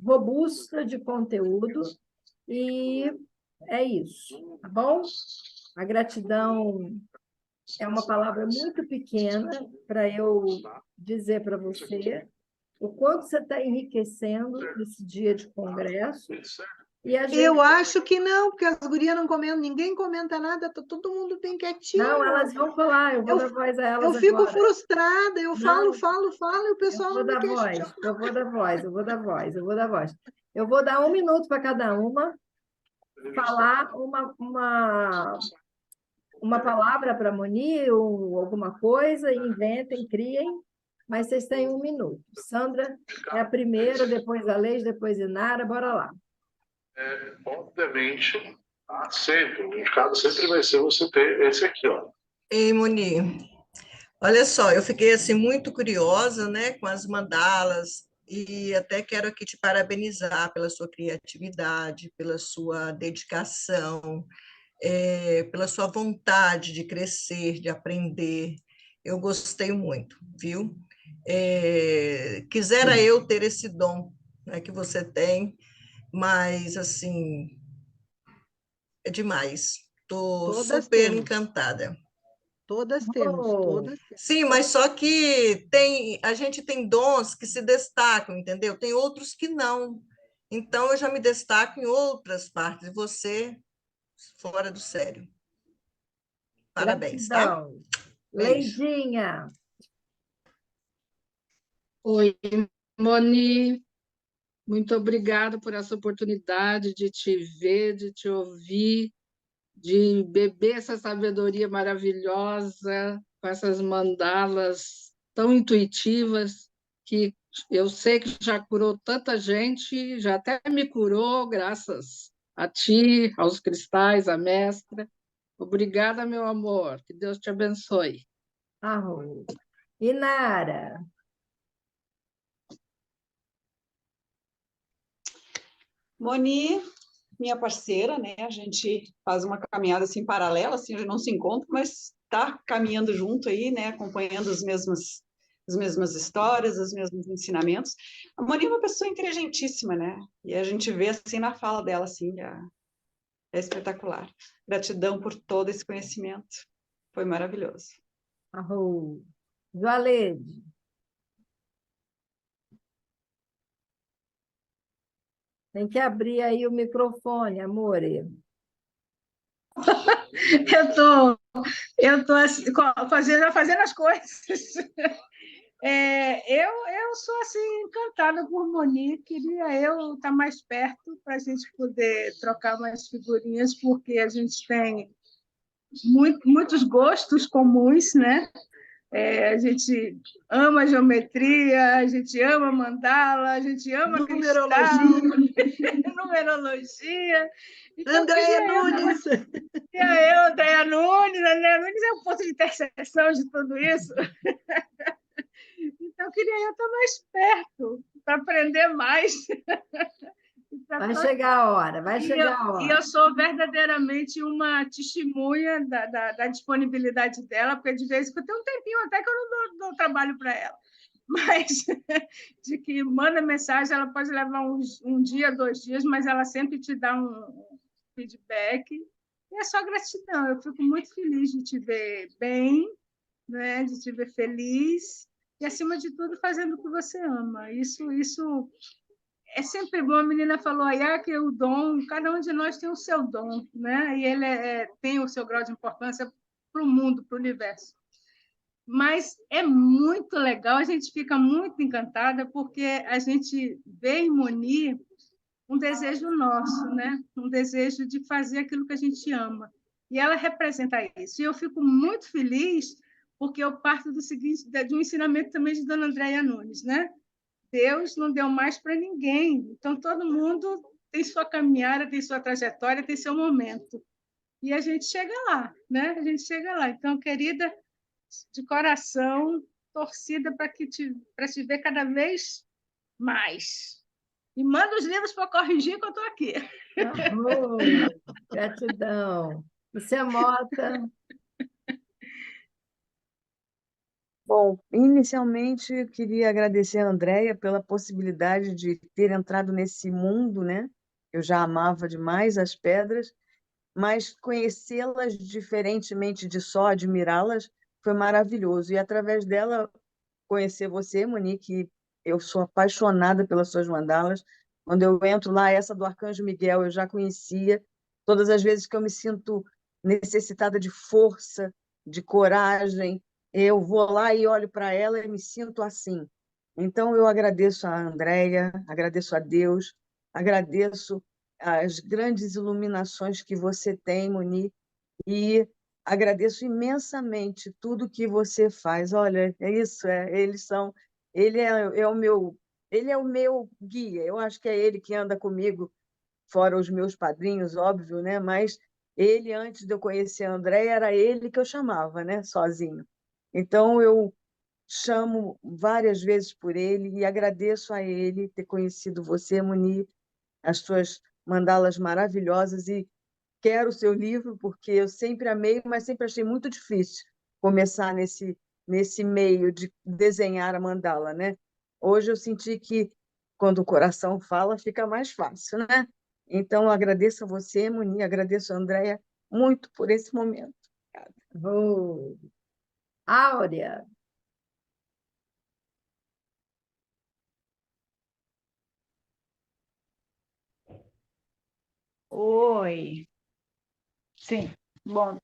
robusta de conteúdo e é isso, tá bom? A gratidão é uma palavra muito pequena para eu dizer para você o quanto você está enriquecendo esse dia de congresso. E a gente... Eu acho que não, porque as gurias não comentam, ninguém comenta nada, tá todo mundo bem quietinho. Não, elas vão falar, eu vou dar voz a elas eu fico agora. frustrada, eu Não, falo, e o pessoal não me questiona. eu vou dar voz. Eu vou dar 1 minuto para cada uma, falar uma palavra para a Moni, ou alguma coisa, inventem, criem, mas vocês têm 1 minuto. Sandra é a primeira, depois a Leis, depois a Inara, bora lá. Obviamente, sempre, o indicado sempre vai ser você ter esse aqui, ó. Ei, Moni, olha só, eu fiquei assim muito curiosa, né, com as mandalas e até quero aqui te parabenizar pela sua criatividade, pela sua dedicação, pela sua vontade de crescer, de aprender. Eu gostei muito, viu? Quisera eu ter esse dom, né, que você tem, mas assim é demais. Estou super encantada. Todas temos, todas temos. Sim, mas só que a gente tem dons que se destacam, entendeu? Tem outros que não. Então, eu já me destaco em outras partes, e você fora do sério. Parabéns, tá? Gratidão. Leidinha. Oi, Moni. Muito obrigada por essa oportunidade de te ver, de te ouvir, de beber essa sabedoria maravilhosa, com essas mandalas tão intuitivas que Eu sei que já curou tanta gente, já até me curou, graças a ti, aos cristais, à mestra. Obrigada, meu amor. Que Deus te abençoe. Arro. E Nara? Moni, minha parceira, né? A gente faz uma caminhada assim paralela, assim, a gente não se encontra, mas está caminhando junto aí, né? Acompanhando as mesmas histórias, os mesmos ensinamentos. A Moni é uma pessoa inteligentíssima, né? E a gente vê assim na fala dela, assim, é espetacular. Gratidão por todo esse conhecimento. Foi maravilhoso. Arro. Joalede? Tem que abrir aí o microfone, amore. Eu tô assim, fazendo as coisas. Eu sou assim encantada por Monique, queria eu estar mais perto para a gente poder trocar mais figurinhas, porque a gente tem muitos gostos comuns, né? A gente ama geometria, a gente ama mandala, a gente ama cristal, numerologia. Então, Andréia Nunes! Andréia Nunes é um ponto de interseção de tudo isso. Então, eu queria eu estar mais perto, para aprender mais. Vai chegar a hora, vai chegar a hora. E eu sou verdadeiramente uma testemunha da disponibilidade dela, porque de vez em quando tem um tempinho até que eu não dou trabalho para ela. Mas de que manda mensagem, ela pode levar um dia, 2 dias, mas ela sempre te dá um feedback. E é só gratidão. Eu fico muito feliz de te ver bem, né? De te ver feliz e, acima de tudo, fazendo o que você ama. Isso é sempre bom. A menina falou aí que o dom, cada um de nós tem o seu dom, né? E ele tem o seu grau de importância para o mundo, para o universo. Mas é muito legal, a gente fica muito encantada, porque a gente vê em Moni um desejo nosso, né? Um desejo de fazer aquilo que a gente ama. E ela representa isso. E eu fico muito feliz, porque eu parto do seguinte, de um ensinamento também de Dona Andréia Nunes, né? Deus não deu mais para ninguém. Então, todo mundo tem sua caminhada, tem sua trajetória, tem seu momento. E a gente chega lá, né? A gente chega lá. Então, querida, de coração, torcida para te ver cada vez mais. E manda os livros para corrigir que eu estou aqui. Gratidão. Você, Mota? Bom, inicialmente eu queria agradecer a Andréia pela possibilidade de ter entrado nesse mundo, né? Eu já amava demais as pedras, mas conhecê-las diferentemente de só admirá-las foi maravilhoso. E através dela conhecer você, Monique, eu sou apaixonada pelas suas mandalas. Quando eu entro lá, essa do Arcanjo Miguel eu já conhecia. Todas as vezes que eu me sinto necessitada de força, de coragem, eu vou lá e olho para ela e me sinto assim. Então, eu agradeço a Andréia, agradeço a Deus, agradeço as grandes iluminações que você tem, Monique, e agradeço imensamente tudo que você faz. Olha, é isso, ele é o meu guia. Eu acho que é ele que anda comigo, fora os meus padrinhos, óbvio, né? Mas ele, antes de eu conhecer a André, era ele que eu chamava, né? Sozinho. Então eu chamo várias vezes por ele e agradeço a ele ter conhecido você, Moni, as suas mandalas maravilhosas, e quero o seu livro, porque eu sempre amei, mas sempre achei muito difícil começar nesse meio de desenhar a mandala, né? Hoje eu senti que, quando o coração fala, fica mais fácil, né? Então, eu agradeço a você, Moni, agradeço a Andréia muito por esse momento. Áurea? Oi. Sim, bom,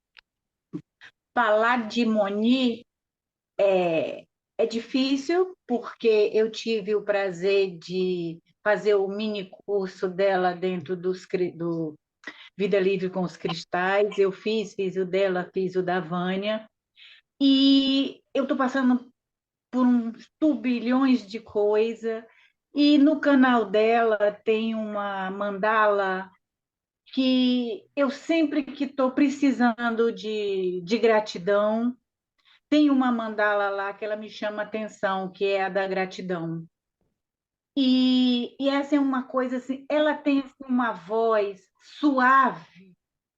falar de Moni é difícil, porque eu tive o prazer de fazer o mini curso dela dentro do Vida Livre com os Cristais. Eu fiz o dela, fiz o da Vânia, e eu estou passando por uns turbilhões de coisas. E no canal dela tem uma mandala que eu sempre que estou precisando de gratidão, tem uma mandala lá que ela me chama atenção, que é a da gratidão. E essa é uma coisa assim, ela tem assim, uma voz suave,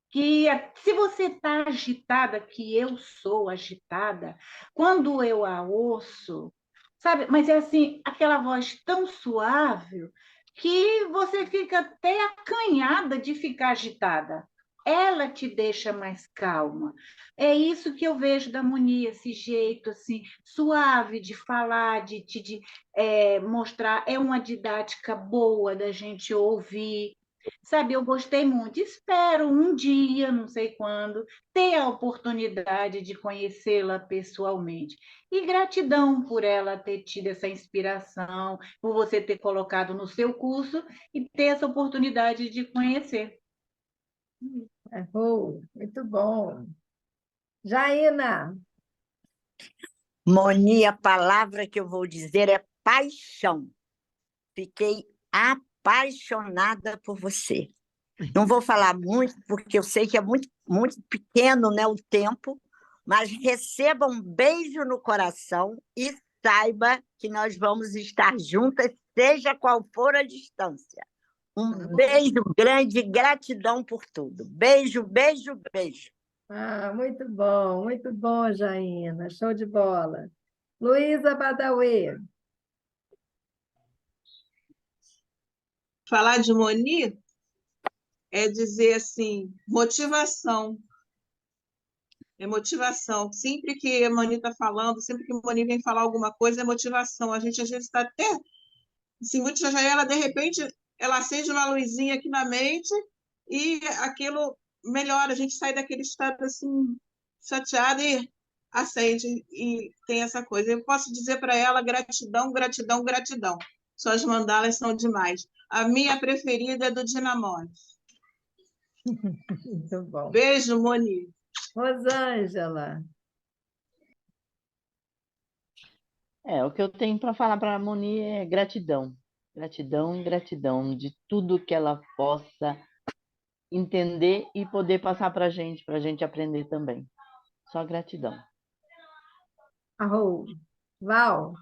que se você está agitada, que eu sou agitada, quando eu a ouço, sabe? Mas é assim, aquela voz tão suave que você fica até acanhada de ficar agitada. Ela te deixa mais calma. É isso que eu vejo da Moni, esse jeito assim, suave de falar, de mostrar. É uma didática boa da gente ouvir. Sabe, eu gostei muito. Espero um dia, não sei quando, ter a oportunidade de conhecê-la pessoalmente. E gratidão por ela ter tido essa inspiração, por você ter colocado no seu curso e ter essa oportunidade de conhecer. Muito bom. Jaina, Moni, a palavra que eu vou dizer é paixão. Fiquei apaixonada por você. Não vou falar muito, porque eu sei que é muito, muito pequeno, né, o tempo, mas receba um beijo no coração e saiba que nós vamos estar juntas, seja qual for a distância. Um beijo grande, gratidão por tudo. Beijo, beijo, beijo. muito bom, Jaina. Show de bola. Luísa Badawi. Falar de Moni é dizer assim, motivação. É motivação. Sempre que a Moni está falando, sempre que a Moni vem falar alguma coisa, é motivação. A gente às vezes está até assim, muito já ela, de repente, ela acende uma luzinha aqui na mente e aquilo melhora. A gente sai daquele estado assim, chateado e acende e tem essa coisa. Eu posso dizer para ela gratidão, gratidão, gratidão. Suas mandalas são demais. A minha preferida é do Dinamós. Muito bom. Beijo, Moni. Rosângela. O que eu tenho para falar para a Moni é gratidão. Gratidão, gratidão de tudo que ela possa entender e poder passar para a gente aprender também. Só gratidão. Val.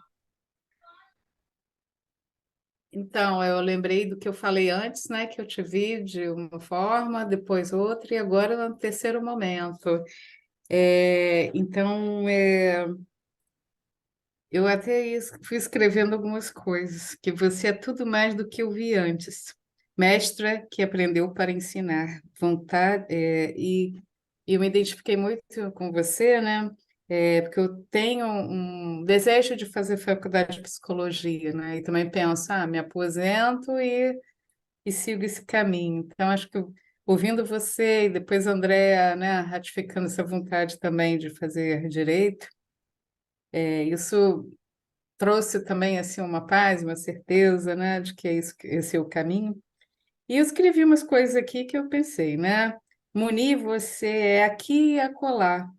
Então, eu lembrei do que eu falei antes, né? Que eu te vi de uma forma, depois outra, e agora no terceiro momento. Então, eu até fui escrevendo algumas coisas, que você é tudo mais do que eu vi antes. Mestra que aprendeu para ensinar, vontade, e eu me identifiquei muito com você, né? Porque eu tenho um desejo de fazer faculdade de psicologia, né? E também penso, me aposento e sigo esse caminho. Então, acho que ouvindo você e depois a Andrea, né, ratificando essa vontade também de fazer direito, isso trouxe também assim uma paz, uma certeza, né, de que esse é o caminho. E eu escrevi umas coisas aqui que eu pensei, né? Muni, você é aqui e acolá.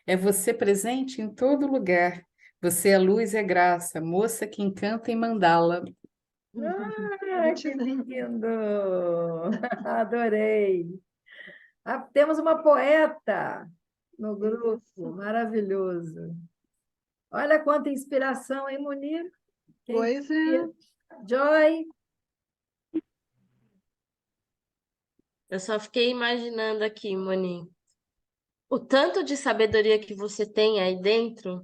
É você presente em todo lugar. Você é luz, é graça, moça que encanta em mandala. Que lindo! Adorei. Temos uma poeta no grupo, maravilhoso. Olha quanta inspiração, hein, Munir? Pois é. Joy. Eu só fiquei imaginando aqui, Moni, o tanto de sabedoria que você tem aí dentro,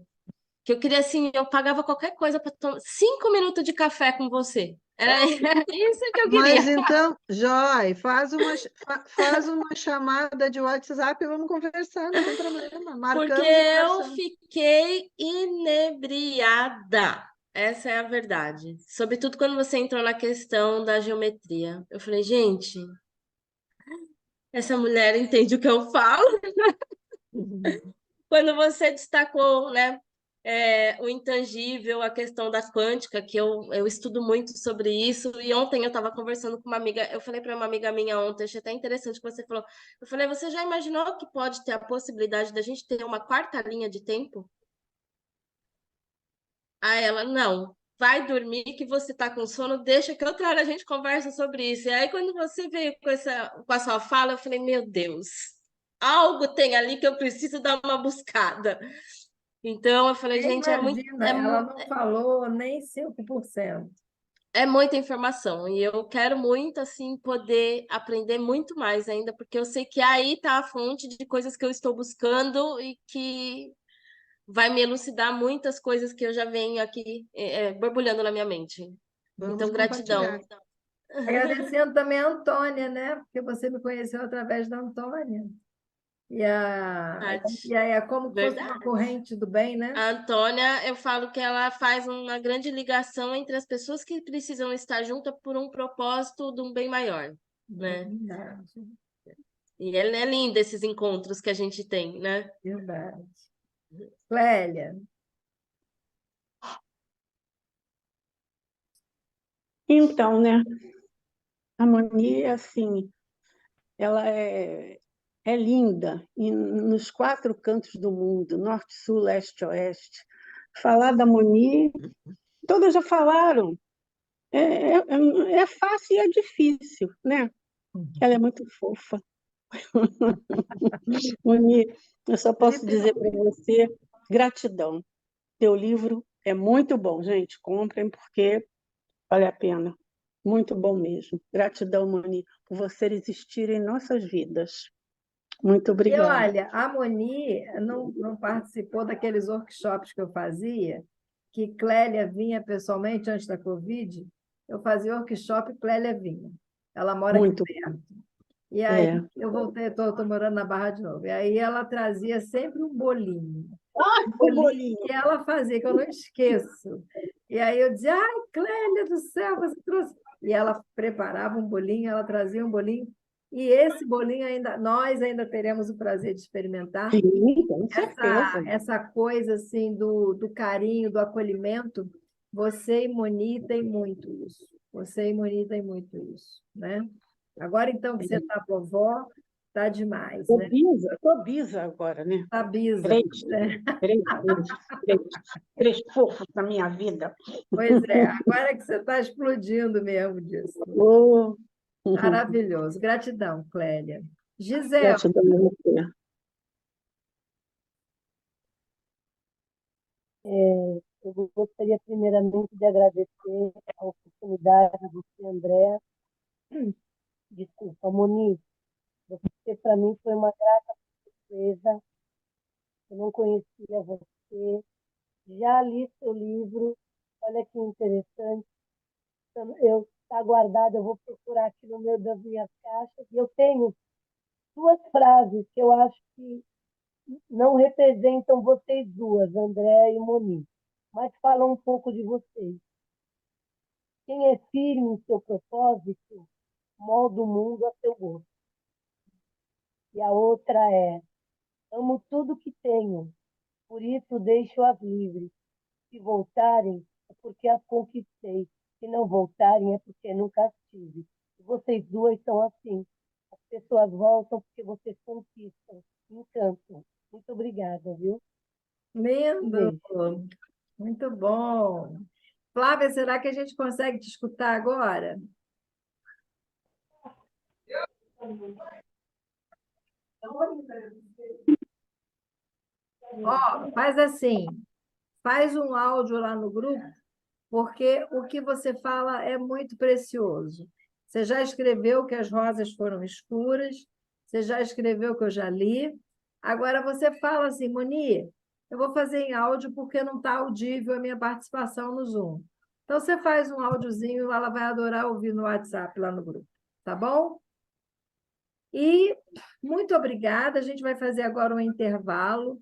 que eu queria assim, eu pagava qualquer coisa para tomar 5 minutos de café com você. Era isso que eu queria. Mas então, Joy, faz uma chamada de WhatsApp e vamos conversar, não tem problema. Marcamos Porque e eu conversamos. fiquei inebriada. Essa é a verdade. Sobretudo quando você entrou na questão da geometria. Eu falei, gente, essa mulher entende o que eu falo. Quando você destacou, né, o intangível, a questão da quântica, que eu estudo muito sobre isso, e ontem eu estava conversando com uma amiga, eu falei para uma amiga minha ontem, achei até interessante que você falou, eu falei, você já imaginou que pode ter a possibilidade da gente ter uma quarta linha de tempo? Aí ela, não, vai dormir que você tá com sono, deixa que outra hora a gente conversa sobre isso. E aí, quando você veio com a sua fala, eu falei, meu Deus, algo tem ali que eu preciso dar uma buscada. Então, eu falei, gente, Imagina, ela não falou nem 5%. é muita informação. E eu quero muito, assim, poder aprender muito mais ainda, porque eu sei que aí está a fonte de coisas que eu estou buscando e que vai me elucidar muitas coisas que eu já venho aqui borbulhando na minha mente. Vamos Então, gratidão. compartilhar. Agradecendo também a Antônia, né? Porque você me conheceu através da Antônia. E aí é como que fosse uma corrente do bem, né? A Antônia, eu falo que ela faz uma grande ligação entre as pessoas que precisam estar juntas por um propósito de um bem maior, né? Verdade. E é lindo esses encontros que a gente tem, né? Verdade. Clélia. Então, né? A Moni, assim, ela é linda e nos 4 cantos do mundo, norte, sul, leste, oeste. Falar da Moni, todas já falaram. É fácil e é difícil, né? Ela é muito fofa. Moni, eu só posso dizer para você gratidão. Teu livro é muito bom, gente. Comprem porque vale a pena. Muito bom mesmo. Gratidão, Moni, por você existir em nossas vidas. Muito E obrigada. olha, a Moni não participou daqueles workshops que eu fazia, que Clélia vinha pessoalmente antes da Covid. Eu fazia workshop e Clélia vinha. Ela mora aqui perto. E aí eu voltei, estou morando na Barra de novo. E aí ela trazia sempre um bolinho. Um bolinho que ela fazia, que eu não esqueço. E aí eu dizia, ai, Clélia do céu, você trouxe. E ela preparava um bolinho, ela trazia um bolinho. E esse bolinho nós ainda teremos o prazer de experimentar. Sim, com certeza. Essa coisa assim do carinho, do acolhimento. Você e Moni têm muito isso. Você e Moni têm muito isso, né? Agora, então, que você está vovó, está demais, né? Estou bisa agora, né? Está bisa. Três fofos na minha vida. Pois é, agora que você está explodindo mesmo disso. Maravilhoso. Gratidão, Clélia. Gisele. Gratidão a você. Eu gostaria primeiramente de agradecer a oportunidade a você, André. Desculpa, Moni. Você, para mim, foi uma grata surpresa. Eu não conhecia você. Já li seu livro. Olha que interessante. Está guardado, eu vou procurar aqui no meio das minhas caixas. E eu tenho 2 frases que eu acho que não representam vocês duas, André e Moni, mas falam um pouco de vocês. Quem é firme em seu propósito, molda o mundo a seu gosto. E a outra é: amo tudo que tenho, por isso deixo-as livres. Se voltarem, é porque as conquistei. Se não voltarem, é porque nunca as tive. E vocês duas são assim. As pessoas voltam porque vocês conquistam, encantam. Muito obrigada, viu? Lindo! Muito bom. Flávia, será que a gente consegue te escutar agora? Faz assim, faz um áudio lá no grupo, porque o que você fala é muito precioso. Você já escreveu que as rosas foram escuras, você já escreveu que eu já li. Agora você fala assim, Moni, eu vou fazer em áudio porque não está audível a minha participação no Zoom. Então você faz um áudiozinho, ela vai adorar ouvir no WhatsApp lá no grupo, tá bom? E muito obrigada. A gente vai fazer agora um intervalo.